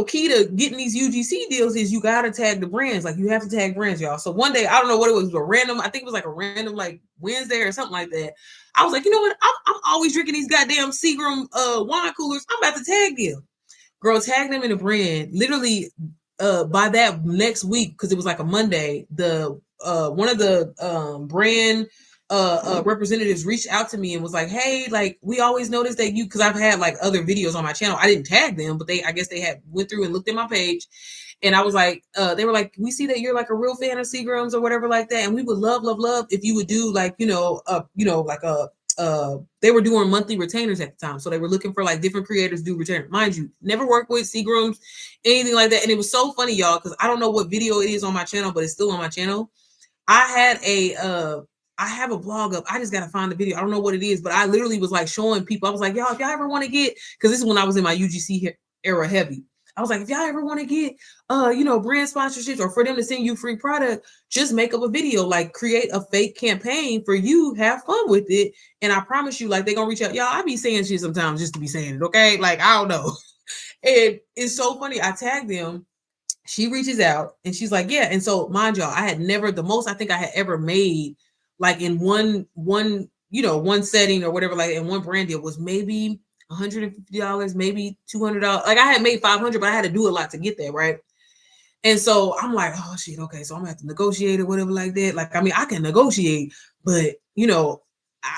key to getting these UGC deals is you got to tag the brands. Like you have to tag brands, y'all. So one day, I don't know what it was, I think it was like a random like Wednesday or something like that. I was like, you know what? I'm always drinking these goddamn Seagram wine coolers. I'm about to tag them. Girl, tag them in a brand. Literally by that next week, because it was like a Monday, the one of the brand representatives reached out to me and was like, hey, like we always noticed that you, because I've had like other videos on my channel. I didn't tag them, but I guess they had went through and looked at my page. And I was like, they were like, we see that you're like a real fan of Seagrams or whatever like that. And we would love if you would do like, like they were doing monthly retainers at the time. So they were looking for like different creators to do retainers. Mind you, never worked with Seagrams, anything like that. And it was so funny, y'all, because I don't know what video it is on my channel, but it's still on my channel. I have a blog up. I just got to find the video. I don't know what it is, but I literally was like showing people. I was like, y'all, if y'all ever want to get, because this is when I was in my UGC era heavy. I was like, if y'all ever want to get, brand sponsorships or for them to send you free product, just make up a video, like create a fake campaign for you, have fun with it. And I promise you, like, they're going to reach out. Y'all, I be saying shit sometimes just to be saying it. Okay. Like, I don't know. And it's so funny. I tagged them. She reaches out and she's like, yeah. And so mind y'all, I had never, the most I think I had ever made like in one setting or whatever, like in one brand deal was maybe $150, maybe $200. Like I had made 500, but I had to do a lot to get there, right? And so I'm like, oh shit, okay, so I'm gonna have to negotiate or whatever like that. Like, I mean, I can negotiate, but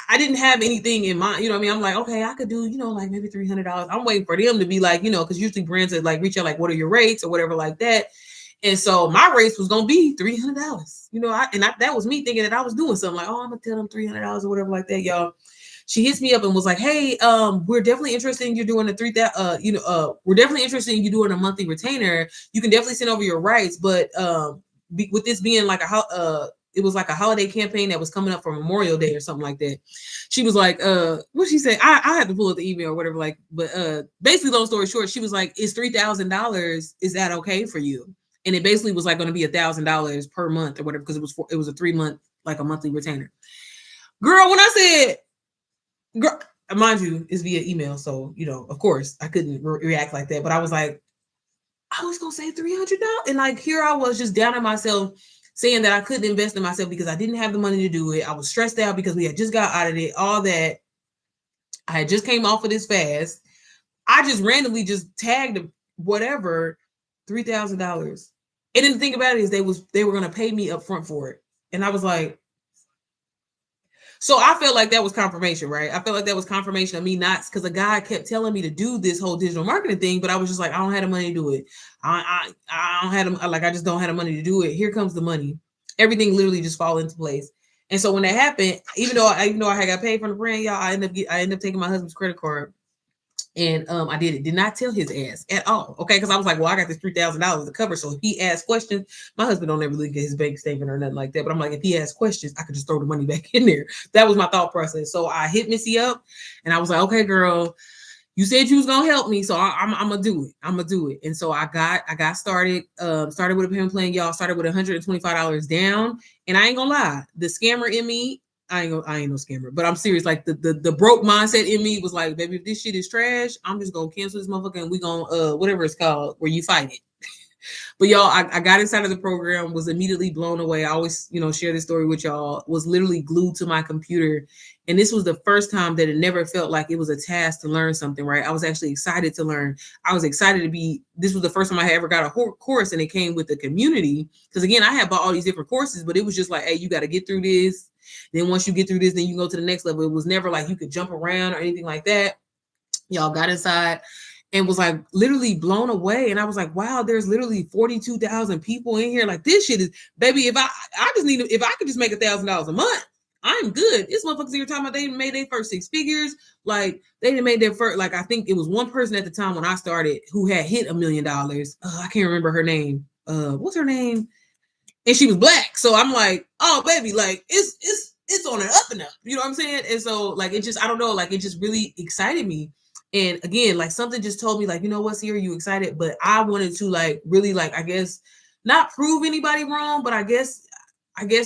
I didn't have anything in mind. You know what I mean? I'm like, okay, I could do, like maybe $300. I'm waiting for them to be like, because usually brands that like reach out, like, what are your rates or whatever like that. And so my race was gonna be $300. That was me thinking that I was doing something like, oh, I'm gonna tell them $300 or whatever like that, y'all. She hits me up and was like, hey, we're definitely interested in you doing we're definitely interested in you doing a monthly retainer. You can definitely send over your rights, but with this being like it was like a holiday campaign that was coming up for Memorial Day or something like that. She was like, what she said? I had to pull up the email or whatever, like, but basically, long story short, she was like, is $3,000, is that okay for you? And it basically was like going to be $1,000 per month or whatever, because it was a 3 month, like a monthly retainer. Girl, when I said Girl, mind you, it's via email, so of course, I couldn't react like that. But I was like, I was gonna say $300, and like here I was just down on myself, saying that I couldn't invest in myself because I didn't have the money to do it. I was stressed out because we had just got out of it, all that. I had just came off of this fast. I just randomly just tagged whatever $3,000. And then the thing about it is they were gonna pay me up front for it. And I was like, so I felt like that was confirmation, right? I felt like that was confirmation of me not, because a guy kept telling me to do this whole digital marketing thing, but I was just like, I don't have the money to do it. I don't have like I just don't have the money to do it. Here comes the money. Everything literally just fall into place. And so when that happened, even though I had got paid from the brand, y'all, I ended up taking my husband's credit card. And I did not tell his ass at all. Okay. Because I was like, well, I got this $3,000 to cover. So if he asks questions, my husband don't ever look at his bank statement or nothing like that. But I'm like, if he asks questions, I could just throw the money back in there. That was my thought process. So I hit Missy up and I was like, okay, girl, you said you was gonna help me, so I'm gonna do it. I'm gonna do it. And so I got started. Started with a payment plan, y'all. Started with $125 down. And I ain't gonna lie, the scammer in me, I ain't no scammer, but I'm serious. Like the broke mindset in me was like, baby, if this shit is trash, I'm just gonna cancel this motherfucker and we gonna whatever it's called, where you fight it. But y'all, I got inside of the program, was immediately blown away. I always, share this story with y'all, was literally glued to my computer. And this was the first time that it never felt like it was a task to learn something, right? I was actually excited to learn. I was excited to be, this was the first time I had ever got a course, and it came with the community. Because again, I had bought all these different courses, but it was just like, hey, you got to get through this. Then once you get through this, then you go to the next level. It was never like you could jump around or anything like that. Y'all got inside and was like literally blown away. And I was like, wow, there's literally 42,000 people in here. Like, this shit is, baby, if I could just make $1,000 a month, I'm good. This motherfuckers here talking about they made their first 6 figures. Like, they didn't make their first, like, I think it was one person at the time when I started who had hit $1 million. I can't remember her name. What's her name? And she was Black. So I'm like, oh, baby, like, it's on and up and up. You know what I'm saying? And so, like, it just, I don't know, like, it just really excited me. And again, like, something just told me, like, you know what, Sierra, you excited, but I wanted to, like, really, like, I guess not prove anybody wrong, but I guess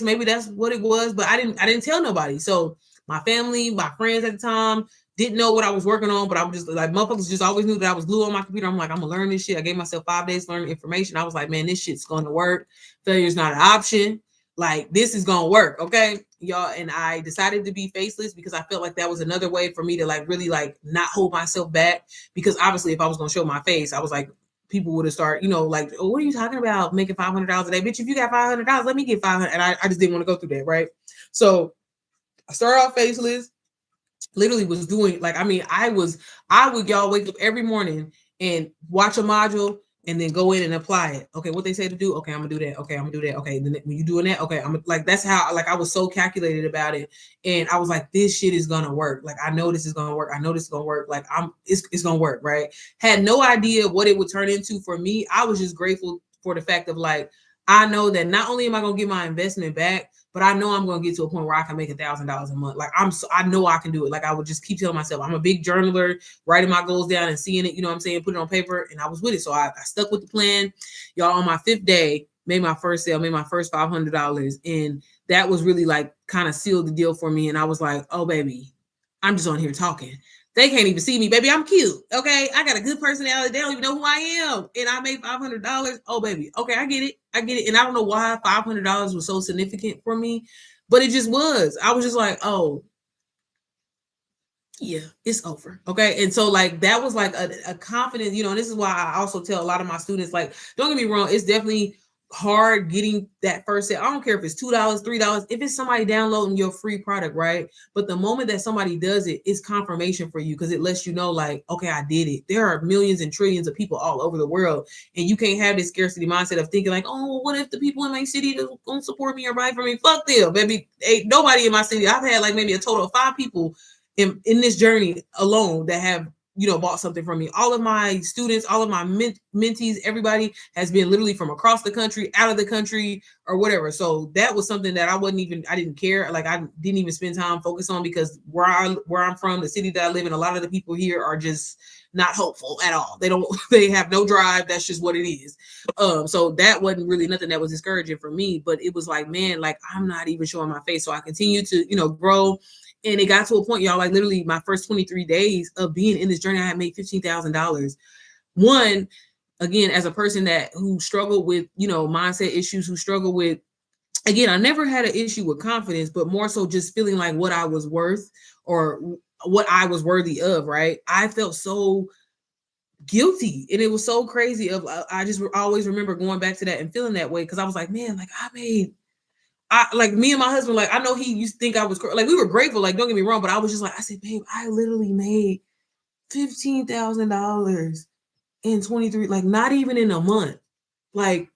maybe that's what it was. But I didn't tell nobody. So my family, my friends at the time didn't know what I was working on, but I was just like, motherfuckers just always knew that I was glued on my computer. I'm like, I'm gonna learn this shit. I gave myself 5 days to learn information. I was like, man, this shit's gonna work. Failure's not an option. Like, this is gonna work, okay, y'all. And I decided to be faceless because I felt like that was another way for me to, like, really, like, not hold myself back. Because obviously, if I was gonna show my face, I was like, people would have started, like, oh, what are you talking about? Making $500 a day, bitch. If you got $500, let me get 500. And I just didn't want to go through that, right? So I started off faceless. Literally was doing, like, I mean, I would, y'all, wake up every morning and watch a module and then go in and apply it. Okay, what they say to do. Okay, I'm gonna do that. Okay, I'm gonna do that. Okay, then when you doing that, okay, I'm like, that's how, like, I was so calculated about it. And I was like, this shit is gonna work. Like, I know this is gonna work. I know this is gonna work. Like, it's gonna work, right? Had no idea what it would turn into for me. I was just grateful for the fact of, like, I know that not only am I gonna get my investment back, but I know I'm gonna get to a point where I can make $1,000 a month. Like, I know I can do it. Like, I would just keep telling myself, I'm a big journaler, writing my goals down and seeing it, you know what I'm saying, put it on paper, and I was with it. So I stuck with the plan. Y'all, on my 5th day, made my first sale, made my first $500. And that was really, like, kind of sealed the deal for me. And I was like, oh, baby, I'm just on here talking. They can't even see me, baby. I'm cute. Okay. I got a good personality. They don't even know who I am. And I made $500. Oh, baby. Okay. I get it. And I don't know why $500 was so significant for me, but it just was. I was just like, oh, yeah, it's over. Okay. And so, like, that was like a confidence, and this is why I also tell a lot of my students, like, don't get me wrong, it's definitely hard getting that first set. I don't care if it's $2, $3, if it's somebody downloading your free product, right? But the moment that somebody does it, it's confirmation for you, because it lets you know, like, okay, I did it. There are millions and trillions of people all over the world, and you can't have this scarcity mindset of thinking, like, oh, what if the people in my city don't support me or buy for me? Fuck them, baby. Ain't nobody in my city. I've had, like, maybe a total of 5 people in this journey alone that have, bought something from me. All of my students, all of my mentees, everybody has been literally from across the country, out of the country, or whatever. So that was something that I didn't care. Like, I didn't even spend time focused on, because where I'm from, the city that I live in, a lot of the people here are just not hopeful at all. They have no drive. That's just what it is. So that wasn't really nothing that was discouraging for me, but it was like, man, like, I'm not even showing my face. So I continued to, grow. And it got to a point, y'all, like literally my first 23 days of being in this journey, I had made $15,000. One, again, as a person who struggled with, mindset issues, who struggled with, again, I never had an issue with confidence, but more so just feeling like what I was worth or what I was worthy of, right? I felt so guilty, and it was so crazy. I just always remember going back to that and feeling that way, because I was like, man, like like me and my husband, like I know he used to think I was like, we were grateful, like don't get me wrong, but I was just like, I said, babe, I literally made $15,000 in 23, like not even in a month, like.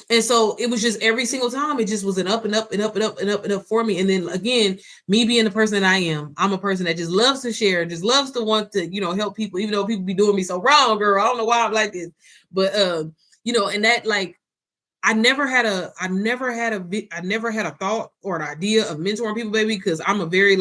And so it was just every single time, it just was an up and up and up and up and up and up for me. And then again, me being the person that I am, I'm a person that just loves to share, just loves to want to, help people, even though people be doing me so wrong, girl. I don't know why I'm like this, but and that, like, I never had a thought or an idea of mentoring people, baby, because I'm a very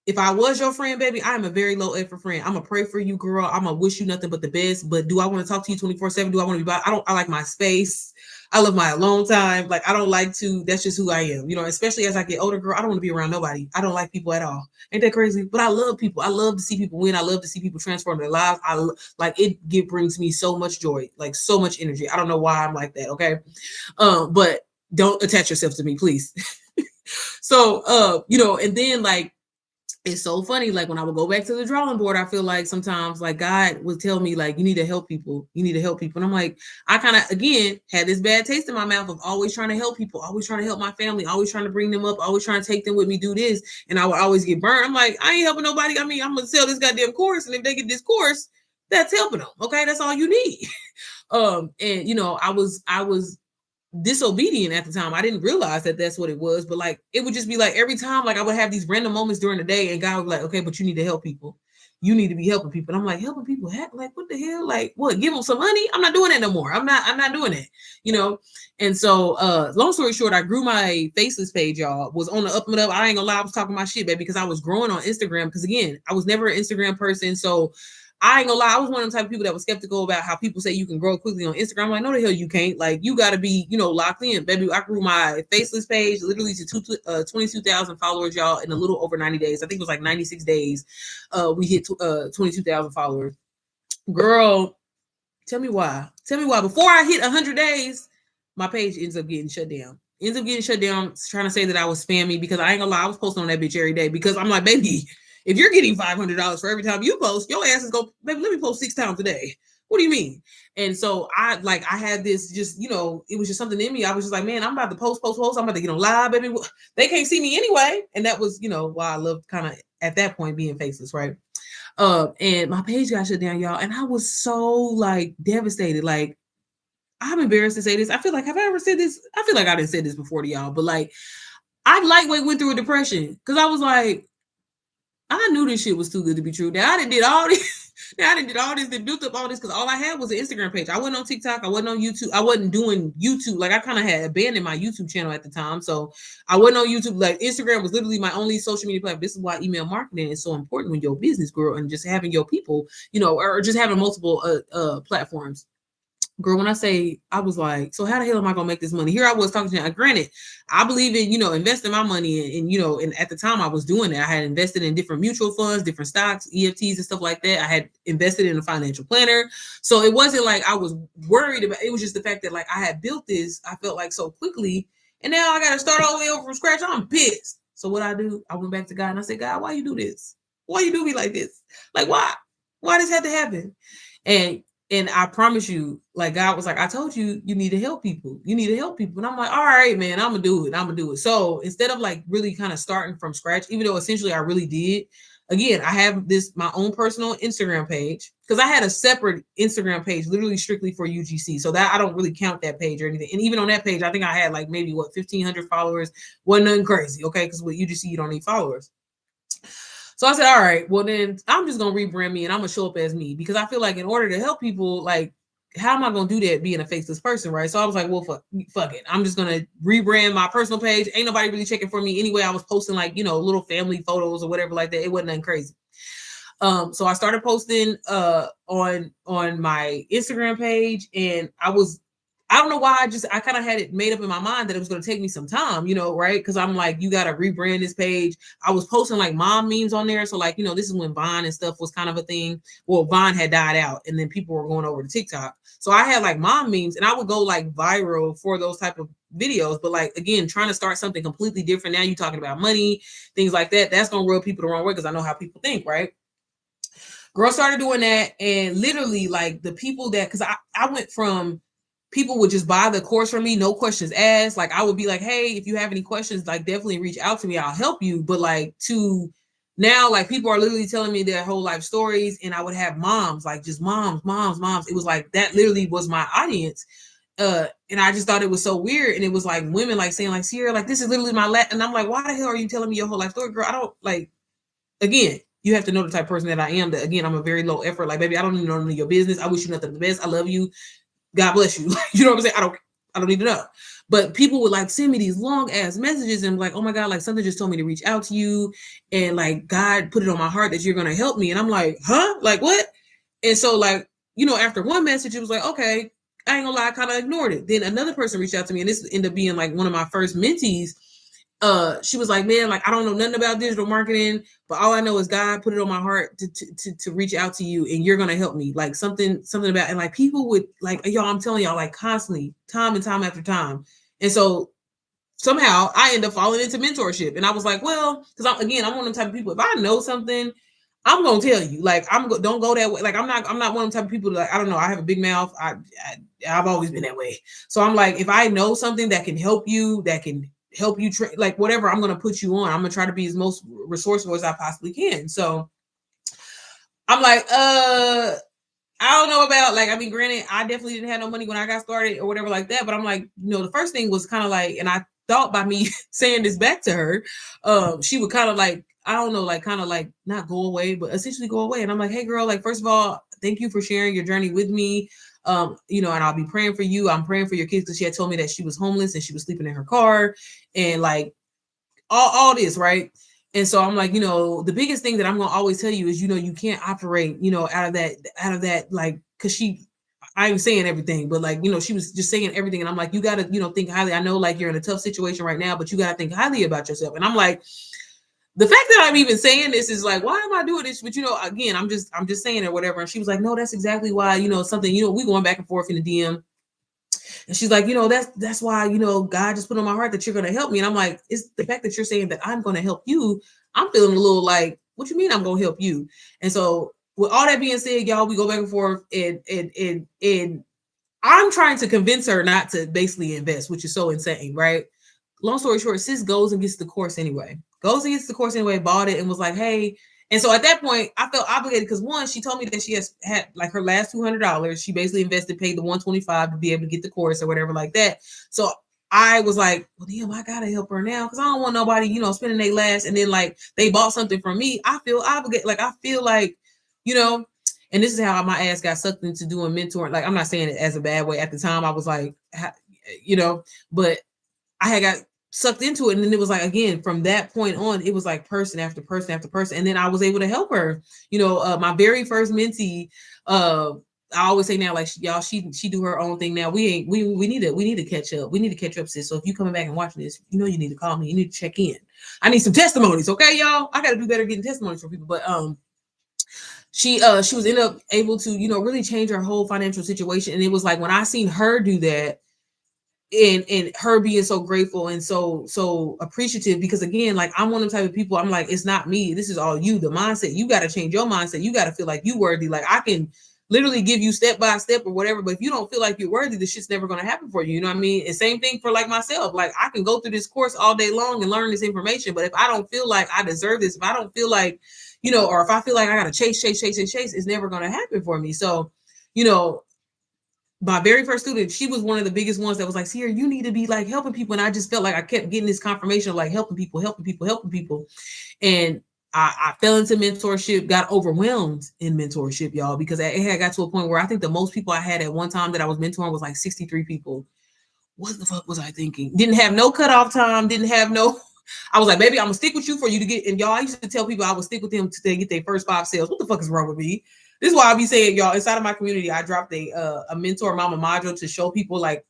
if I was your friend, baby, I am a very low effort friend. I'm gonna pray for you, girl. I'm gonna wish you nothing but the best. But do I want to talk to you 24/7? Do I want to be by? I like my space. I love my alone time. Like, I don't like to, that's just who I am. Especially as I get older, girl, I don't want to be around nobody. I don't like people at all. Ain't that crazy? But I love people. I love to see people win. I love to see people transform their lives. Brings me so much joy, like so much energy. I don't know why I'm like that. Okay. But don't attach yourself to me, please. So, and then like, it's so funny. Like when I would go back to the drawing board, I feel like sometimes like God would tell me like, you need to help people. You need to help people. And I'm like, I kind of, again, had this bad taste in my mouth of always trying to help people, always trying to help my family, always trying to bring them up, always trying to take them with me, do this. And I would always get burned. I'm like, I ain't helping nobody. I mean, I'm going to sell this goddamn course. And if they get this course, that's helping them. Okay. That's all you need. And I was disobedient at the time. I didn't realize that that's what it was, but like it would just be like every time, like I would have these random moments during the day, and God would be like, okay, but you need to help people. You need to be helping people. And I'm like, helping people? Like, what the hell? Like, what? Give them some money? I'm not doing that no more. I'm not doing it. And so, long story short, I grew my Faceless page, y'all. Was on the up and up. I ain't gonna lie, I was talking my shit, baby, because I was growing on Instagram. Because again, I was never an Instagram person, so I ain't gonna lie, I was one of the type of people that was skeptical about how people say you can grow quickly on Instagram. I'm like, no, the hell you can't. Like, you got to be, locked in, baby. I grew my Faceless page literally to 22,000 followers, y'all, in a little over 90 days. I think it was like 96 days. We hit 22,000 followers. Girl, tell me why. Before I hit 100 days, my page ends up getting shut down. Trying to say that I was spammy, because I ain't gonna lie, I was posting on that bitch every day, because I'm like, baby, if you're getting $500 for every time you post, your ass is go, baby, let me post 6 times a day. What do you mean? And so I had this just, it was just something in me. I was just like, man, I'm about to post. I'm about to get on live, baby. They can't see me anyway. And that was, why I loved kind of at that point being faceless, right? And my page got shut down, y'all. And I was so like devastated. Like, I'm embarrassed to say this. I feel like, have I ever said this? I feel like I didn't say this before to y'all, but like, I lightweight went through a depression, because I was like, I knew this shit was too good to be true. Now I done did all this. They built up all this, because all I had was an Instagram page. I wasn't on TikTok. I wasn't on YouTube. I wasn't doing YouTube. Like, I kind of had abandoned my YouTube channel at the time. So I wasn't on YouTube. Like, Instagram was literally my only social media platform. This is why email marketing is so important when you're a business girl, and just having your people, or just having multiple platforms. Girl, when I say, I was like, so how the hell am I gonna make this money? Here I was talking to you. Granted, I believe in, investing my money and at the time I was doing that. I had invested in different mutual funds, different stocks, EFTs and stuff like that. I had invested in a financial planner. So it wasn't like I was worried about it. Was just the fact that like I had built this, I felt like so quickly, and now I gotta start all the way over from scratch. I'm pissed. So what I do, I went back to God and I said, God, why you do this? Why you do me like this? Like, why? Why this had to happen? And I promise you, like, God was like, I told you, you need to help people. You need to help people. And I'm like, all right, man, I'm going to do it. So instead of like really kind of starting from scratch, even though essentially I really did, again, I have my own personal Instagram page, because I had a separate Instagram page literally strictly for UGC. So that I don't really count that page or anything. And even on that page, I think I had like maybe 1,500 followers. Wasn't nothing crazy. Okay. Because with UGC, you don't need followers. So I said, all right, well then I'm just going to rebrand me, and I'm going to show up as me, because I feel like in order to help people, like, how am I going to do that being a faceless person, right? So I was like, well, fuck it. I'm just going to rebrand my personal page. Ain't nobody really checking for me anyway. I was posting like, little family photos or whatever like that. It wasn't nothing crazy. So I started posting on my Instagram page, and I was I don't know why I kind of had it made up in my mind that it was going to take me some time, right? Because I'm like, you got to rebrand this page. I was posting like mom memes on there. So like, this is when Vine and stuff was kind of a thing. Well, Vine had died out and then people were going over to TikTok. So I had like mom memes and I would go like viral for those type of videos. But like, again, trying to start something completely different. Now you're talking about money, things like that. That's going to rub people the wrong way because I know how people think, right? Girl started doing that. And literally like the people that, because I went from, people would just buy the course from me, no questions asked. Like I would be like, hey, if you have any questions, like definitely reach out to me. I'll help you. But like to now, like people are literally telling me their whole life stories. And I would have moms, like just moms. It was like that literally was my audience. And I just thought it was so weird. And it was like women like saying like, Sierra, like this is literally my and I'm like, why the hell are you telling me your whole life story, girl? I don't like, again, you have to know the type of person that I am. That again, I'm a very low effort. Like, baby, I don't even know none of your business. I wish you nothing but the best. I love you. God bless you. You know what I'm saying? I don't need to know. But people would like send me these long ass messages and like, oh my God, like something just told me to reach out to you. And like God put it on my heart that you're gonna help me. And I'm like, huh? Like what? And so like, after one message, it was like, okay, I ain't gonna lie, I kind of ignored it. Then another person reached out to me, and this ended up being like one of my first mentees. She was like, man, like I don't know nothing about digital marketing, but all I know is God put it on my heart to reach out to you, and you're gonna help me. Like something about, and like people would like, y'all, I'm telling y'all, like constantly, time and time after time. And so somehow I end up falling into mentorship, and I was like, well, because I'm one of the type of people. If I know something, I'm gonna tell you. Like don't go that way. Like I'm not one of the type of people that, like, I don't know. I have a big mouth. I've always been that way. So I'm like, if I know something that can help you, like whatever, I'm going to put you on. I'm going to try to be as most resourceful as I possibly can. So I'm like, I don't know about like, I mean, granted, I definitely didn't have no money when I got started or whatever like that. But I'm like, the first thing was kind of like, and I thought by me saying this back to her, she would kind of like, I don't know, like kind of like not go away, but essentially go away. And I'm like, hey girl, like, first of all, thank you for sharing your journey with me. And I'll be praying for you. I'm praying for your kids, because she had told me that she was homeless and she was sleeping in her car and like all this, right? And so I'm like, the biggest thing that I'm going to always tell you is, you can't operate, out of that, like, because I ain't saying everything, but like, she was just saying everything. And I'm like, you got to, think highly. I know like you're in a tough situation right now, but you got to think highly about yourself. And I'm like, the fact that I'm even saying this is like, why am I doing this? But again, I'm just saying it, whatever. And she was like, no, that's exactly why, something, we going back and forth in the DM. And she's like, that's why, God just put on my heart that you're going to help me. And I'm like, it's the fact that you're saying that I'm going to help you. I'm feeling a little like, what you mean I'm going to help you? And so with all that being said, y'all, we go back and forth, and I'm trying to convince her not to basically invest, which is so insane, right? Long story short, sis goes and gets the course anyway. Bought it and was like, hey. And so at that point, I felt obligated because one, she told me that she had like her last $200. She basically paid the $125 to be able to get the course or whatever like that. So I was like, well, damn, I gotta help her now because I don't want nobody, spending their last, and then like they bought something from me. I feel obligated. Like I feel like, and this is how my ass got sucked into doing mentoring. Like I'm not saying it as a bad way. At the time, I was like, but I had got sucked into it. And then it was like, again, from that point on, it was like person after person after person. And then I was able to help her. My very first mentee, I always say now, like, y'all, she do her own thing now. We need to catch up. We need to catch up, sis. So if you coming back and watching this, you need to call me. You need to check in. I need some testimonies. Okay, y'all. I got to do better getting testimonies from people. But she was able to, really change her whole financial situation. And it was like when I seen her do that, and her being so grateful and so appreciative, because again, like I'm one of the type of people, I'm like, it's not me, this is all you. The mindset, you got to change your mindset. You got to feel like you worthy. Like I can literally give you step by step or whatever, but if you don't feel like you're worthy, this shit's never going to happen for you. You know what I mean? And same thing for like myself. Like I can go through this course all day long and learn this information, but if I don't feel like I deserve this, if I don't feel like, or if I feel like I got to chase, it's never going to happen for me. So, my very first student, she was one of the biggest ones that was like, Sierra, you need to be like helping people. And I just felt like I kept getting this confirmation of like helping people. And I fell into mentorship, got overwhelmed in mentorship, y'all, because it had got to a point where I think the most people I had at one time that I was mentoring was like 63 people. What the fuck was I thinking? Didn't have no cutoff time, didn't have no, I was like, baby, I'm gonna stick with you for you to get, and y'all, I used to tell people I would stick with them till they get their first 5 sales. What the fuck is wrong with me? This is why I be saying, y'all, inside of my community, I dropped a mentor mama module to show people like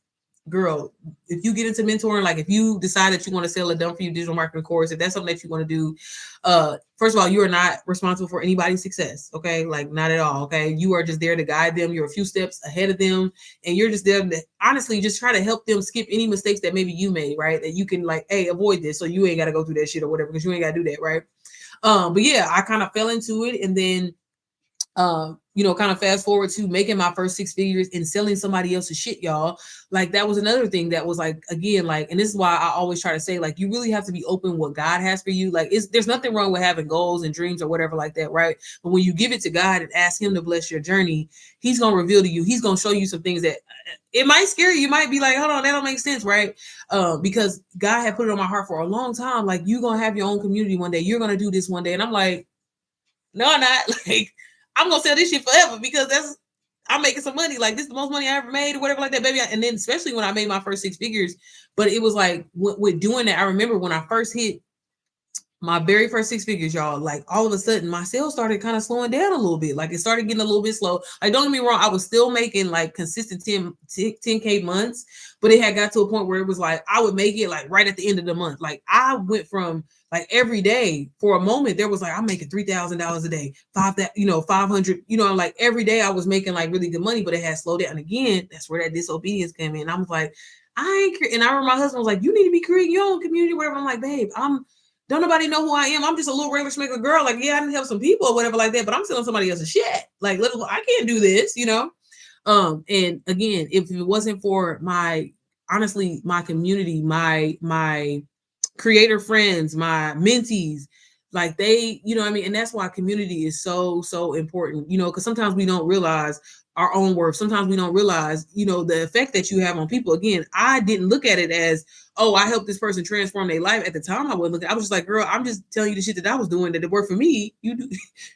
girl, if you get into mentoring, like if you decide that you want to sell a done for you digital marketing course, if that's something that you want to do, first of all, you are not responsible for anybody's success. Okay. Like not at all. Okay. You are just there to guide them. You're a few steps ahead of them. And you're just there to honestly just try to help them skip any mistakes that maybe you made, right? That you can like, hey, avoid this. So you ain't got to go through that shit or whatever, because you ain't got to do that. Right. But yeah, I kind of fell into it. And then kind of fast forward to making my first 6 figures and selling somebody else's shit, y'all. Like that was another thing that was like, again, like, and this is why I always try to say, like, you really have to be open what God has for you. Like, there's nothing wrong with having goals and dreams or whatever like that, right? But when you give it to God and ask Him to bless your journey, He's gonna reveal to you. He's gonna show you some things that it might scare you. You might be like, hold on, that don't make sense, right? Because God had put it on my heart for a long time. Like, you're gonna have your own community one day. You're gonna do this one day, and I'm like, no, I'm not. Like, I'm gonna sell this shit forever because I'm making some money. Like, this is the most money I ever made or whatever like that, baby. And then especially when I made my first 6 figures, but it was like with doing that, I remember when I first hit my very first 6 figures, y'all, like all of a sudden my sales started kind of slowing down a little bit. Like it started getting a little bit slow. Like, don't get me wrong, I was still making like consistent 10K months, but it had got to a point where it was like I would make it like right at the end of the month. Like I went from like every day for a moment, there was like I'm making $3,000 a day, 500, like every day I was making like really good money, but it had slowed down again. That's where that disobedience came in. I was like, and I remember my husband was like, you need to be creating your own community, whatever. I'm like, babe, don't nobody know who I am. I'm just a little regular schmaker girl. Like, yeah, I didn't help some people or whatever like that, but I'm selling somebody else's shit. Like, I can't do this, And again, if it wasn't for honestly, my community, my creator friends, my mentees, like they, you know what I mean? And that's why community is so, so important, because sometimes we don't realize our own worth. Sometimes we don't realize, the effect that you have on people. Again, I didn't look at it as, oh, I helped this person transform their life. At the time, I wasn't looking. I was just like, girl, I'm just telling you the shit that I was doing that it worked for me. You do,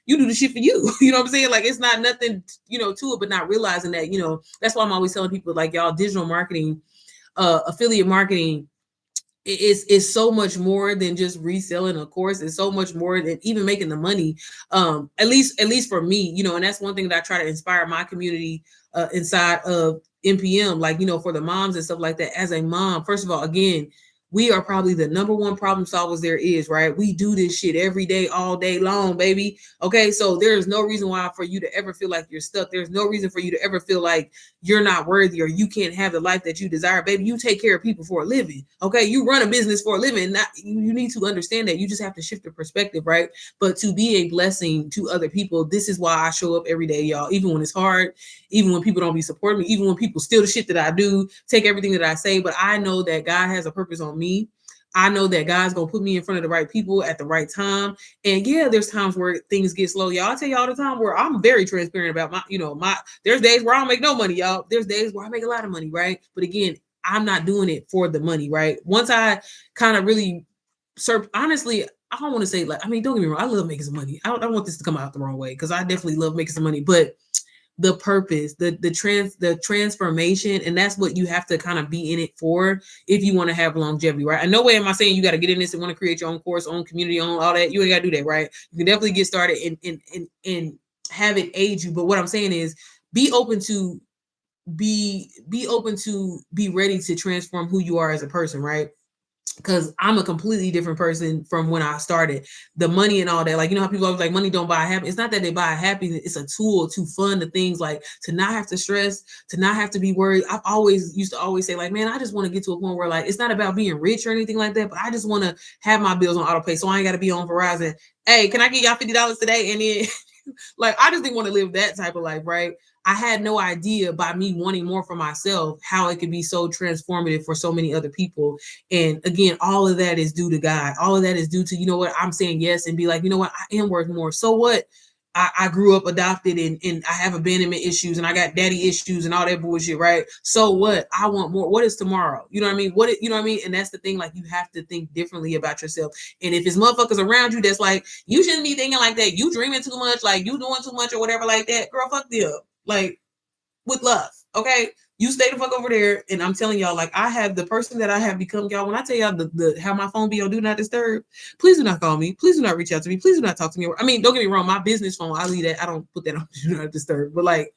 you do the shit for you. You know what I'm saying? Like, it's not nothing, to it, but not realizing that, that's why I'm always telling people, like, y'all, digital marketing, affiliate marketing, is so much more than just reselling a course. It's so much more than even making the money. At least for me, and that's one thing that I try to inspire my community inside of NPM, like, for the moms and stuff like that. As a mom, first of all, again, we are probably the number one problem solvers there is, right? We do this shit every day, all day long, baby. Okay, so there's no reason why for you to ever feel like you're stuck. There's no reason for you to ever feel like you're not worthy or you can't have the life that you desire, baby. You take care of people for a living. Okay, you run a business for a living. You need to understand that. You just have to shift the perspective, right? But to be a blessing to other people, this is why I show up every day, y'all. Even when it's hard, even when people don't be supporting me, even when people steal the shit that I do, take everything that I say. But I know that God has a purpose on me. I know that God's gonna put me in front of the right people at the right time. And yeah, there's times where things get slow, y'all. I tell you all the time where I'm very transparent about there's days where I don't make no money, y'all. There's days where I make a lot of money, right? But again, I'm not doing it for the money, right? Once I kind of really honestly, I don't want to say don't get me wrong, I love making some money. I don't want this to come out the wrong way, because I definitely love making some money, but the purpose, the transformation, and that's what you have to kind of be in it for if you want to have longevity, right? And no way am I saying you got to get in this and want to create your own course, own community, own all that. You ain't got to do that, right? You can definitely get started and have it aid you. But what I'm saying is be open to be ready to transform who you are as a person, right? Because I'm a completely different person from when I started. The money and all that, like, how people always like money don't buy happiness. It's not that they buy happiness. It's a tool to fund the things, like to not have to stress, to not have to be worried. I've always used to say like, man, I just want to get to a point where like, it's not about being rich or anything like that, but I just want to have my bills on auto pay. So I ain't got to be on Verizon. Hey, can I get y'all $50 today? And then like, I just didn't want to live that type of life, right? I had no idea, by me wanting more for myself, how it could be so transformative for so many other people. And again, all of that is due to God. All of that is due to, I'm saying yes and be like, I am worth more. So what? I grew up adopted and I have abandonment issues and I got daddy issues and all that bullshit, right? So what? I want more. What is tomorrow? You know what I mean? And that's the thing, like, you have to think differently about yourself. And if it's motherfuckers around you that's like, you shouldn't be thinking like that, you dreaming too much, like you doing too much or whatever like that, girl, fuck them. Like, with love, okay? You stay the fuck over there. And I'm telling y'all, like, I have the person that I have become, y'all. When I tell y'all the how my phone be on do not disturb, please do not call me. Please do not reach out to me. Please do not talk to me. I mean, don't get me wrong, my business phone, I leave that. I don't put that on do not disturb. But like,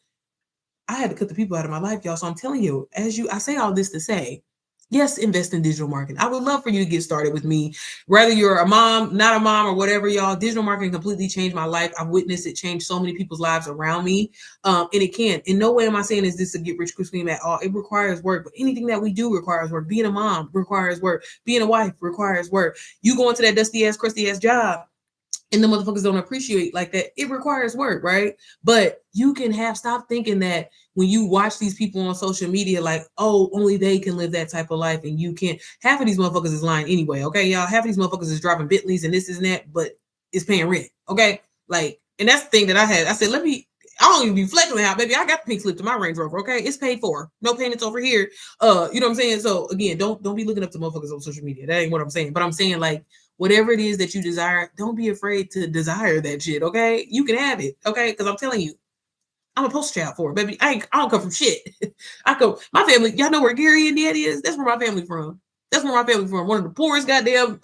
I had to cut the people out of my life, y'all. So I'm telling you, I say all this to say, yes, invest in digital marketing. I would love for you to get started with me. Whether you're a mom, not a mom, or whatever, y'all, digital marketing completely changed my life. I've witnessed it change so many people's lives around me. And it can. In no way am I saying is this a get rich quick scheme at all. It requires work, but anything that we do requires work. Being a mom requires work. Being a wife requires work. You go into that dusty ass, crusty ass job, and the motherfuckers don't appreciate like that. It requires work, right? But you can stop thinking that when you watch these people on social media, like, oh, only they can live that type of life and you can't. Half of these motherfuckers is lying anyway, okay, y'all? Half of these motherfuckers is driving Bentleys and this and that, but it's paying rent, okay? Like, and that's the thing that I had. I said, I don't even be flexing out, baby. I got the pink slip to my Range Rover, okay? It's paid for. No payments over here. You know what I'm saying? So again, don't be looking up to motherfuckers on social media. That ain't what I'm saying. But I'm saying, like, whatever it is that you desire, don't be afraid to desire that shit, okay? You can have it, okay? Because I'm telling you, I'm a poster child for it, baby. I don't come from shit. My family, y'all know where Gary and Daddy is? That's where my family from. That's where my family from. One of the poorest goddamn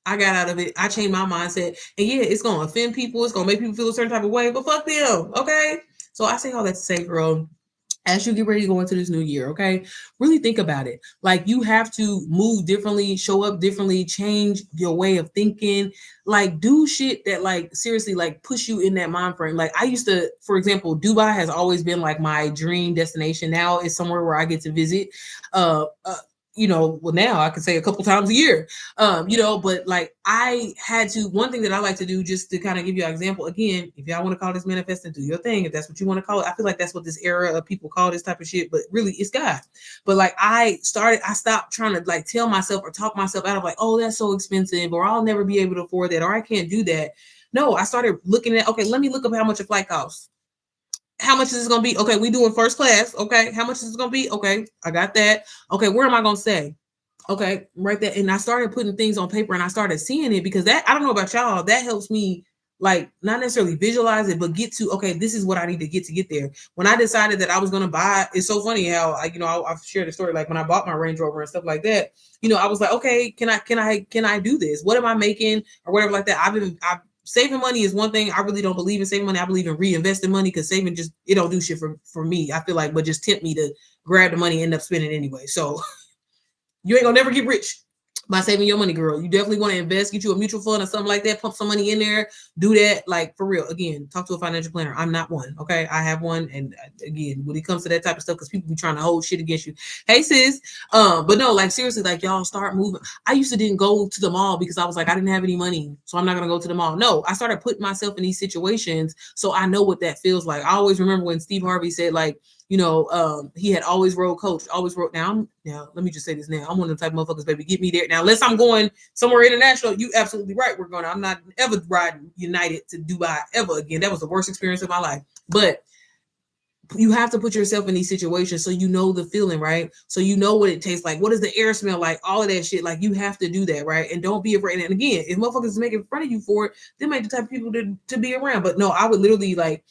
I got out of it. I changed my mindset. And yeah, it's gonna offend people, it's gonna make people feel a certain type of way, but fuck them, okay? So I say all that to say, girl, as you get ready to go into this new year, okay, really think about it. Like, you have to move differently, show up differently, change your way of thinking, like, do shit that, like, seriously, like, push you in that mind frame. Like, I used to, for example, Dubai has always been like my dream destination. Now it's somewhere where I get to visit. Well, now I can say a couple times a year. But like, I had to, one thing that I like to do, just to kind of give you an example, again, if y'all want to call this manifesting, do your thing. If that's what you want to call it, I feel like that's what this era of people call this type of shit, but really it's God. But like, I stopped trying to like tell myself or talk myself out of like, oh, that's so expensive, or I'll never be able to afford that, or I can't do that. No, I started looking at, okay, let me look up how much a flight costs. How much is it going to be? Okay, we doing first class. Okay, how much is it going to be? Okay, I got that. Okay, where am I going to stay? Okay, right there. And I started putting things on paper and I started seeing it, because that, I don't know about y'all, that helps me, like, not necessarily visualize it, but get to, okay, this is what I need to get there. When I decided that I was going to buy, it's so funny how I've shared a story, like when I bought my Range Rover and stuff like that, I was like, okay, can I do this? What am I making or whatever like that? I've saving money is one thing. I really don't believe in saving money. I believe in reinvesting money, because saving just, it don't do shit for me. I feel like, but just tempt me to grab the money and end up spending anyway. So you ain't gonna never get rich by saving your money, girl. You definitely want to invest, get you a mutual fund or something like that, pump some money in there, do that, like, for real. Again, talk to a financial planner. I'm not one, okay? I have one, and again, when it comes to that type of stuff, because people be trying to hold shit against you. Hey, sis. But no, like, seriously, like, y'all start moving. I used to didn't go to the mall because I was like, I didn't have any money, so I'm not gonna go to the mall. No, I started putting myself in these situations so I know what that feels like. I always remember when Steve Harvey said, like, he had always rode coach, always rode. Now, let me just say this now. I'm one of the type of motherfuckers, baby, get me there. Now, unless I'm going somewhere international, you absolutely right. I'm not ever riding United to Dubai ever again. That was the worst experience of my life. But you have to put yourself in these situations so you know the feeling, right? So you know what it tastes like. What does the air smell like? All of that shit. Like, you have to do that, right? And don't be afraid. And again, if motherfuckers is making fun of you for it, they might be the type of people to be around. But no, I would literally, like,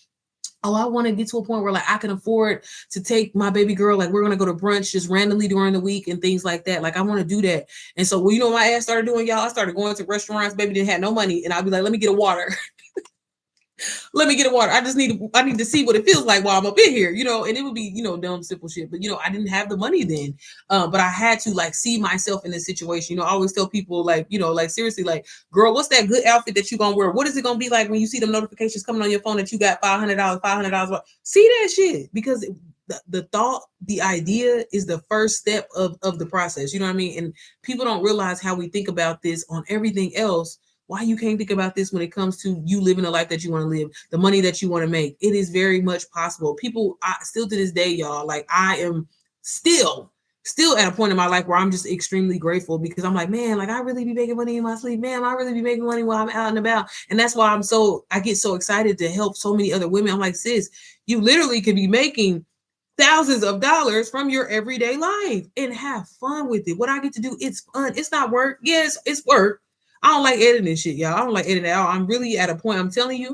oh, I want to get to a point where, like, I can afford to take my baby girl, like, we're going to go to brunch just randomly during the week and things like that. Like, I want to do that. And so, well, my ass started doing, y'all, I started going to restaurants, baby didn't have no money. And I'd be like, let me get a water. Let me get a water. I need to see what it feels like while I'm up in here, and it would be, dumb, simple shit. But, I didn't have the money then. But I had to, like, see myself in this situation. I always tell people, like, like, seriously, like, girl, what's that good outfit that you gonna wear? What is it gonna be like when you see them notifications coming on your phone that you got $500? See that shit, because the thought, the idea is the first step of the process. You know what I mean? And people don't realize how we think about this on everything else. Why you can't think about this when it comes to you living the life that you want to live, the money that you want to make. It is very much possible. People, still to this day, y'all, like, I am still at a point in my life where I'm just extremely grateful, because I'm like, man, like, I really be making money in my sleep, man. I really be making money while I'm out and about. And that's why I get so excited to help so many other women. I'm like, sis, you literally could be making thousands of dollars from your everyday life and have fun with it. What I get to do, it's fun. It's not work. Yes, it's work. I don't like editing shit, y'all. I don't like editing at all. I'm really at a point, I'm telling you,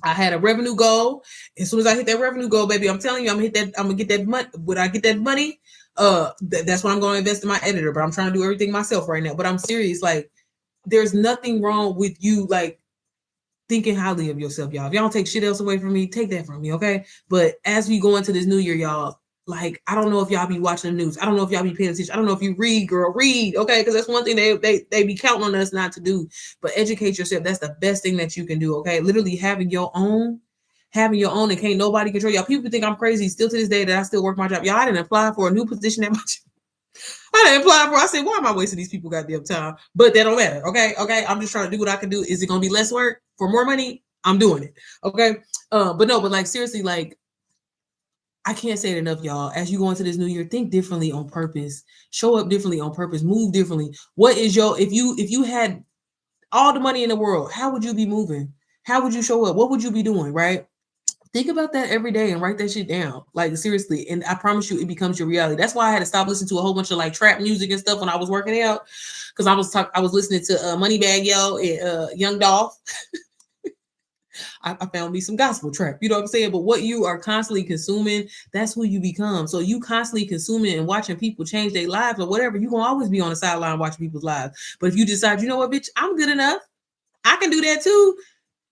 I had a revenue goal. As soon as I hit that revenue goal, baby, I'm telling you, I'm gonna get that money. When I get that money, that's when I'm gonna invest in my editor. But I'm trying to do everything myself right now. But I'm serious, like, there's nothing wrong with you, like, thinking highly of yourself, y'all. If y'all don't take shit else away from me, take that from me, okay? But as we go into this new year, y'all, like, I don't know if y'all be watching the news. I don't know if y'all be paying attention. I don't know if you read, girl, read, okay? Because that's one thing they be counting on us not to do. But educate yourself. That's the best thing that you can do, okay? Literally having your own, and can't nobody control y'all. People think I'm crazy still to this day that I still work my job. Y'all, I didn't apply for a new position at my job. I didn't apply for. I said, why am I wasting these people goddamn time? But that don't matter. Okay. Okay. I'm just trying to do what I can do. Is it gonna be less work for more money? I'm doing it. Okay. But no, but like seriously, like I can't say it enough, y'all. As you go into this new year, think differently on purpose. Show up differently on purpose. Move differently. What is your if you had all the money in the world, how would you be moving? How would you show up? What would you be doing? Right? Think about that every day and write that shit down. Like seriously, and I promise you, it becomes your reality. That's why I had to stop listening to a whole bunch of like trap music and stuff when I was working out, because I was listening to Moneybag Yo and Young Dolph. I found me some gospel trap. You know what I'm saying? But what you are constantly consuming, that's who you become. So you constantly consuming and watching people change their lives or whatever, you gonna always be on the sideline watching people's lives. But if you decide, you know what, bitch, I'm good enough, I can do that too.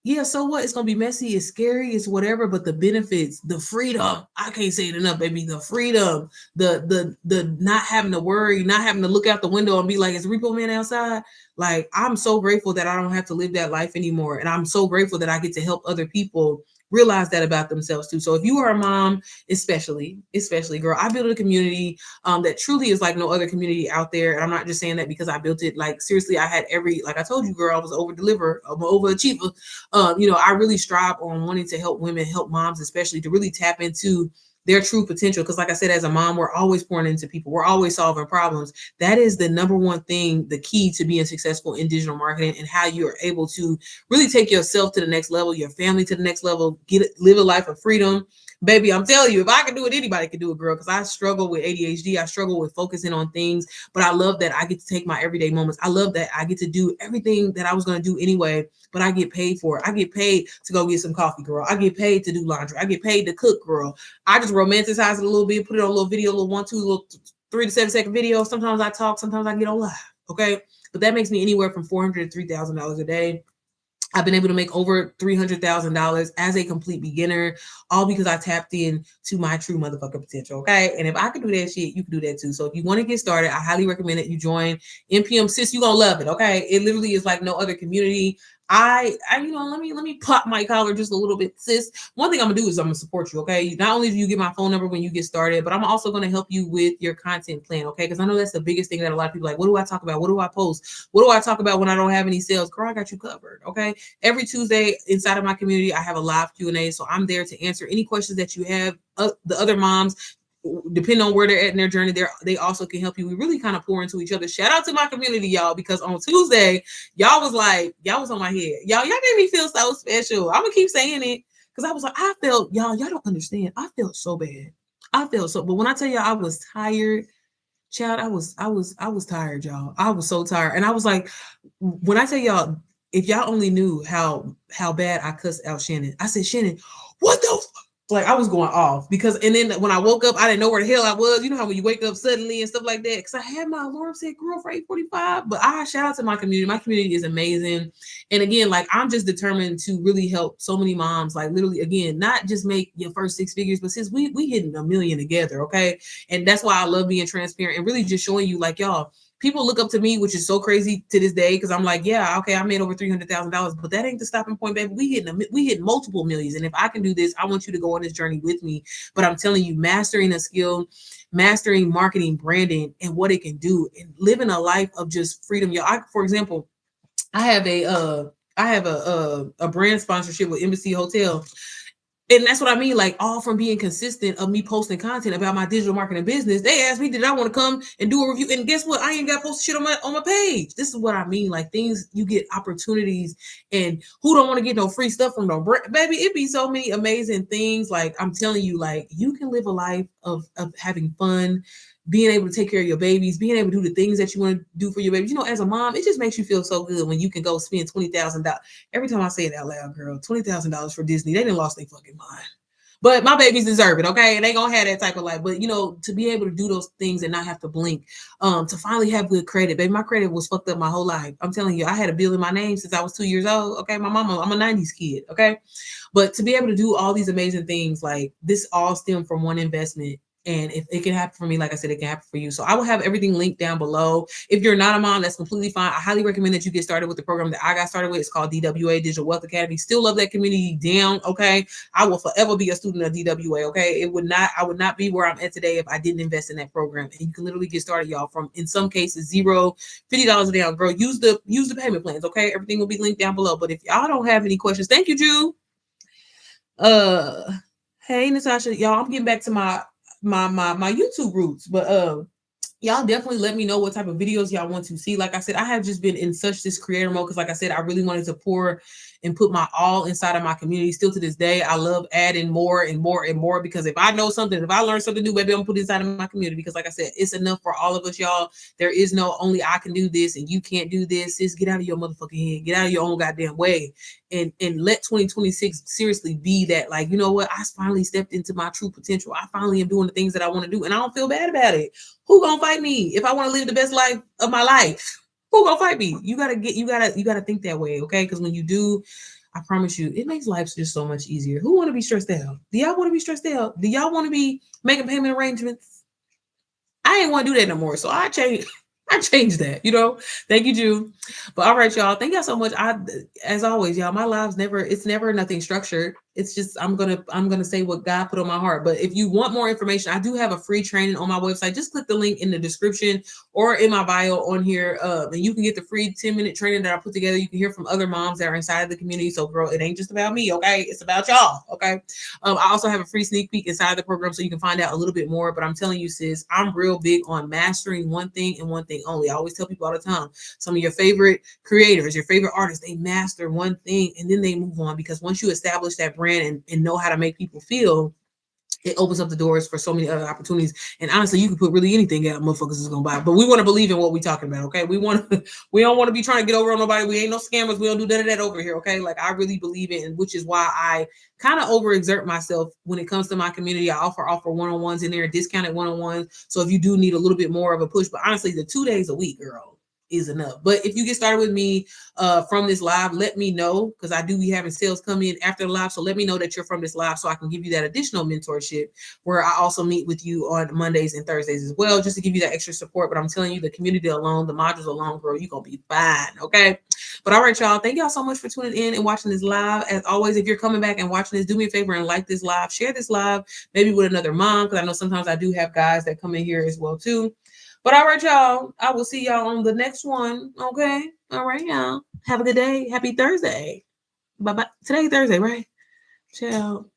Yeah, so what? It's gonna be messy, it's scary, it's whatever, but the benefits, the freedom, I can't say it enough, baby. The freedom, the not having to worry, not having to look out the window and be like, is Repo Man outside? Like, I'm so grateful that I don't have to live that life anymore. And I'm so grateful that I get to help other people realize that about themselves too. So if you are a mom, especially girl, I built a community that truly is like no other community out there. And I'm not just saying that because I built it. Like seriously, I had like I told you, girl, I was over deliver, I'm an overachiever. I really strive on wanting to help women, help moms, especially to really tap into their true potential. Because like I said, as a mom, we're always pouring into people. We're always solving problems. That is the number one thing, the key to being successful in digital marketing, and how you're able to really take yourself to the next level, your family to the next level, live a life of freedom. Baby, I'm telling you, if I can do it, anybody can do it, girl. Because I struggle with ADHD. I struggle with focusing on things, but I love that I get to take my everyday moments. I love that I get to do everything that I was going to do anyway, but I get paid for it. I get paid to go get some coffee, girl. I get paid to do laundry. I get paid to cook, girl. I just romanticize it a little bit, put it on a little video, a little 3 to 7 second video. Sometimes I talk, sometimes I get on live. Okay. But that makes me anywhere from $400 to $3,000 a day. I've been able to make over $300,000 as a complete beginner, all because I tapped in to my true motherfucker potential. Okay. And if I can do that shit, you can do that too. So if you want to get started, I highly recommend that you join NPM. Sis, you're going to love it. Okay. It literally is like no other community. Let me pop my collar just a little bit, sis. One thing I'm gonna do is I'm gonna support you, okay? Not only do you get my phone number when you get started, but I'm also gonna help you with your content plan, okay? Because I know that's the biggest thing that a lot of people like. What do I talk about? What do I post? What do I talk about when I don't have any sales? Girl, I got you covered, okay? Every Tuesday inside of my community, I have a live Q&A, so I'm there to answer any questions that you have. The other moms, depending on where they're at in their journey, they also can help you. We really kind of pour into each other. Shout out to my community, y'all, because on Tuesday, y'all was on my head. Y'all made me feel so special. I'm gonna keep saying it because I was like, I felt, y'all don't understand. I felt so bad. But when I tell y'all I was tired, child, I was tired, y'all. I was so tired. And I was like, when I tell y'all, if y'all only knew how bad I cussed out Shannon, I said, Shannon, what the like I was going off because, and then when I woke up, I didn't know where the hell I was. You know how when you wake up suddenly and stuff like that. Because I had my alarm set, girl, for 8:45. But I shout out to my community. My community is amazing. And again, like I'm just determined to really help so many moms. Like literally, again, not just make your first 6 figures, but since we hitting a million together, okay. And that's why I love being transparent and really just showing you, like, y'all. People look up to me, which is so crazy to this day, because I'm like, yeah, okay, I made over $300,000, but that ain't the stopping point, baby. We hit multiple millions, and if I can do this, I want you to go on this journey with me. But I'm telling you, mastering a skill, mastering marketing, branding, and what it can do, and living a life of just freedom. For example, I have a brand sponsorship with Embassy Hotel. And that's what I mean, like all from being consistent of me posting content about my digital marketing business. They asked me, did I want to come and do a review? And guess what? I ain't got posted shit on my page. This is what I mean. Like things, you get opportunities, and who don't want to get no free stuff from no brand? Baby, it be so many amazing things. Like I'm telling you, like you can live a life of having fun, being able to take care of your babies, being able to do the things that you want to do for your babies. You know, as a mom, it just makes you feel so good when you can go spend $20,000. Every time I say it out loud, girl, $20,000 for Disney, they didn't lost their fucking mind. But my babies deserve it, okay? And they gonna have that type of life. But you know, to be able to do those things and not have to blink, to finally have good credit, baby. My credit was fucked up my whole life. I'm telling you, I had a bill in my name since I was 2 years old. Okay, my mama, I'm a 90s kid, okay? But to be able to do all these amazing things, like this all stem from one investment. And if it can happen for me, like I said, it can happen for you. So I will have everything linked down below. If you're not a mom, that's completely fine. I highly recommend that you get started with the program that I got started with. It's called DWA, Digital Wealth Academy. Still love that community down. Okay. I will forever be a student of DWA. Okay. I would not be where I'm at today if I didn't invest in that program. And you can literally get started, y'all, from in some cases zero, $50 a down. Girl, use the payment plans. Okay. Everything will be linked down below. But if y'all don't have any questions, thank you, Drew. Hey Natasha, y'all, I'm getting back to my YouTube roots, but y'all definitely let me know what type of videos y'all want to see. Like I said, I have just been in such this creator mode because, like I said, I really wanted to pour and put my all inside of my community. Still to this day, I love adding more and more and more because if I know something, if I learn something new, baby, I'm gonna put it inside of my community because, like I said, it's enough for all of us, y'all. There is no only I can do this and you can't do this. Just get out of your motherfucking head, get out of your own goddamn way, and let 2026 seriously be that. Like, you know what? I finally stepped into my true potential. I finally am doing the things that I want to do, and I don't feel bad about it. Who gonna fight me if I want to live the best life of my life? Who gonna fight me? You gotta think that way, okay? Because when you do, I promise you, it makes life just so much easier. Who want to be stressed out? Do y'all want to be stressed out? Do y'all want to be making payment arrangements? I ain't want to do that no more. So I changed. I changed that, you know. Thank you, Jew. But all right, y'all. Thank y'all so much. As always, y'all, my lives it's never nothing structured. It's just I'm gonna say what God put on my heart. But if you want more information, I do have a free training on my website. Just click the link in the description or in my bio on here, and you can get the free 10-minute training that I put together. You can hear from other moms that are inside of the community. So, girl, it ain't just about me, okay? It's about y'all, okay? I also have a free sneak peek inside the program so you can find out a little bit more. But I'm telling you, sis, I'm real big on mastering one thing and one thing only. I always tell people all the time, some of your favorite creators, your favorite artists, they master one thing and then they move on because once you establish that brand and know how to make people feel, it opens up the doors for so many other opportunities. And honestly, you can put really anything out, motherfuckers is gonna buy. But we want to believe in what we're talking about, okay? We don't want to be trying to get over on nobody. We ain't no scammers. We don't do none of that over here, okay? Like I really believe it, and which is why I kind of overexert myself when it comes to my community. I offer one-on-ones in there, discounted one-on-ones. So if you do need a little bit more of a push, but honestly, the 2 days a week, girl, is enough. But if you get started with me from this live, let me know because I do be having sales come in after the live. So let me know that you're from this live so I can give you that additional mentorship where I also meet with you on Mondays and Thursdays as well, just to give you that extra support. But I'm telling you, the community alone, the modules alone, girl, you're gonna be fine. Okay. But all right, y'all. Thank y'all so much for tuning in and watching this live. As always, if you're coming back and watching this, do me a favor and like this live, share this live, maybe with another mom, because I know sometimes I do have guys that come in here as well too. But all right, y'all. I will see y'all on the next one. Okay. All right, y'all. Have a good day. Happy Thursday. Bye bye. Today's Thursday, right? Ciao.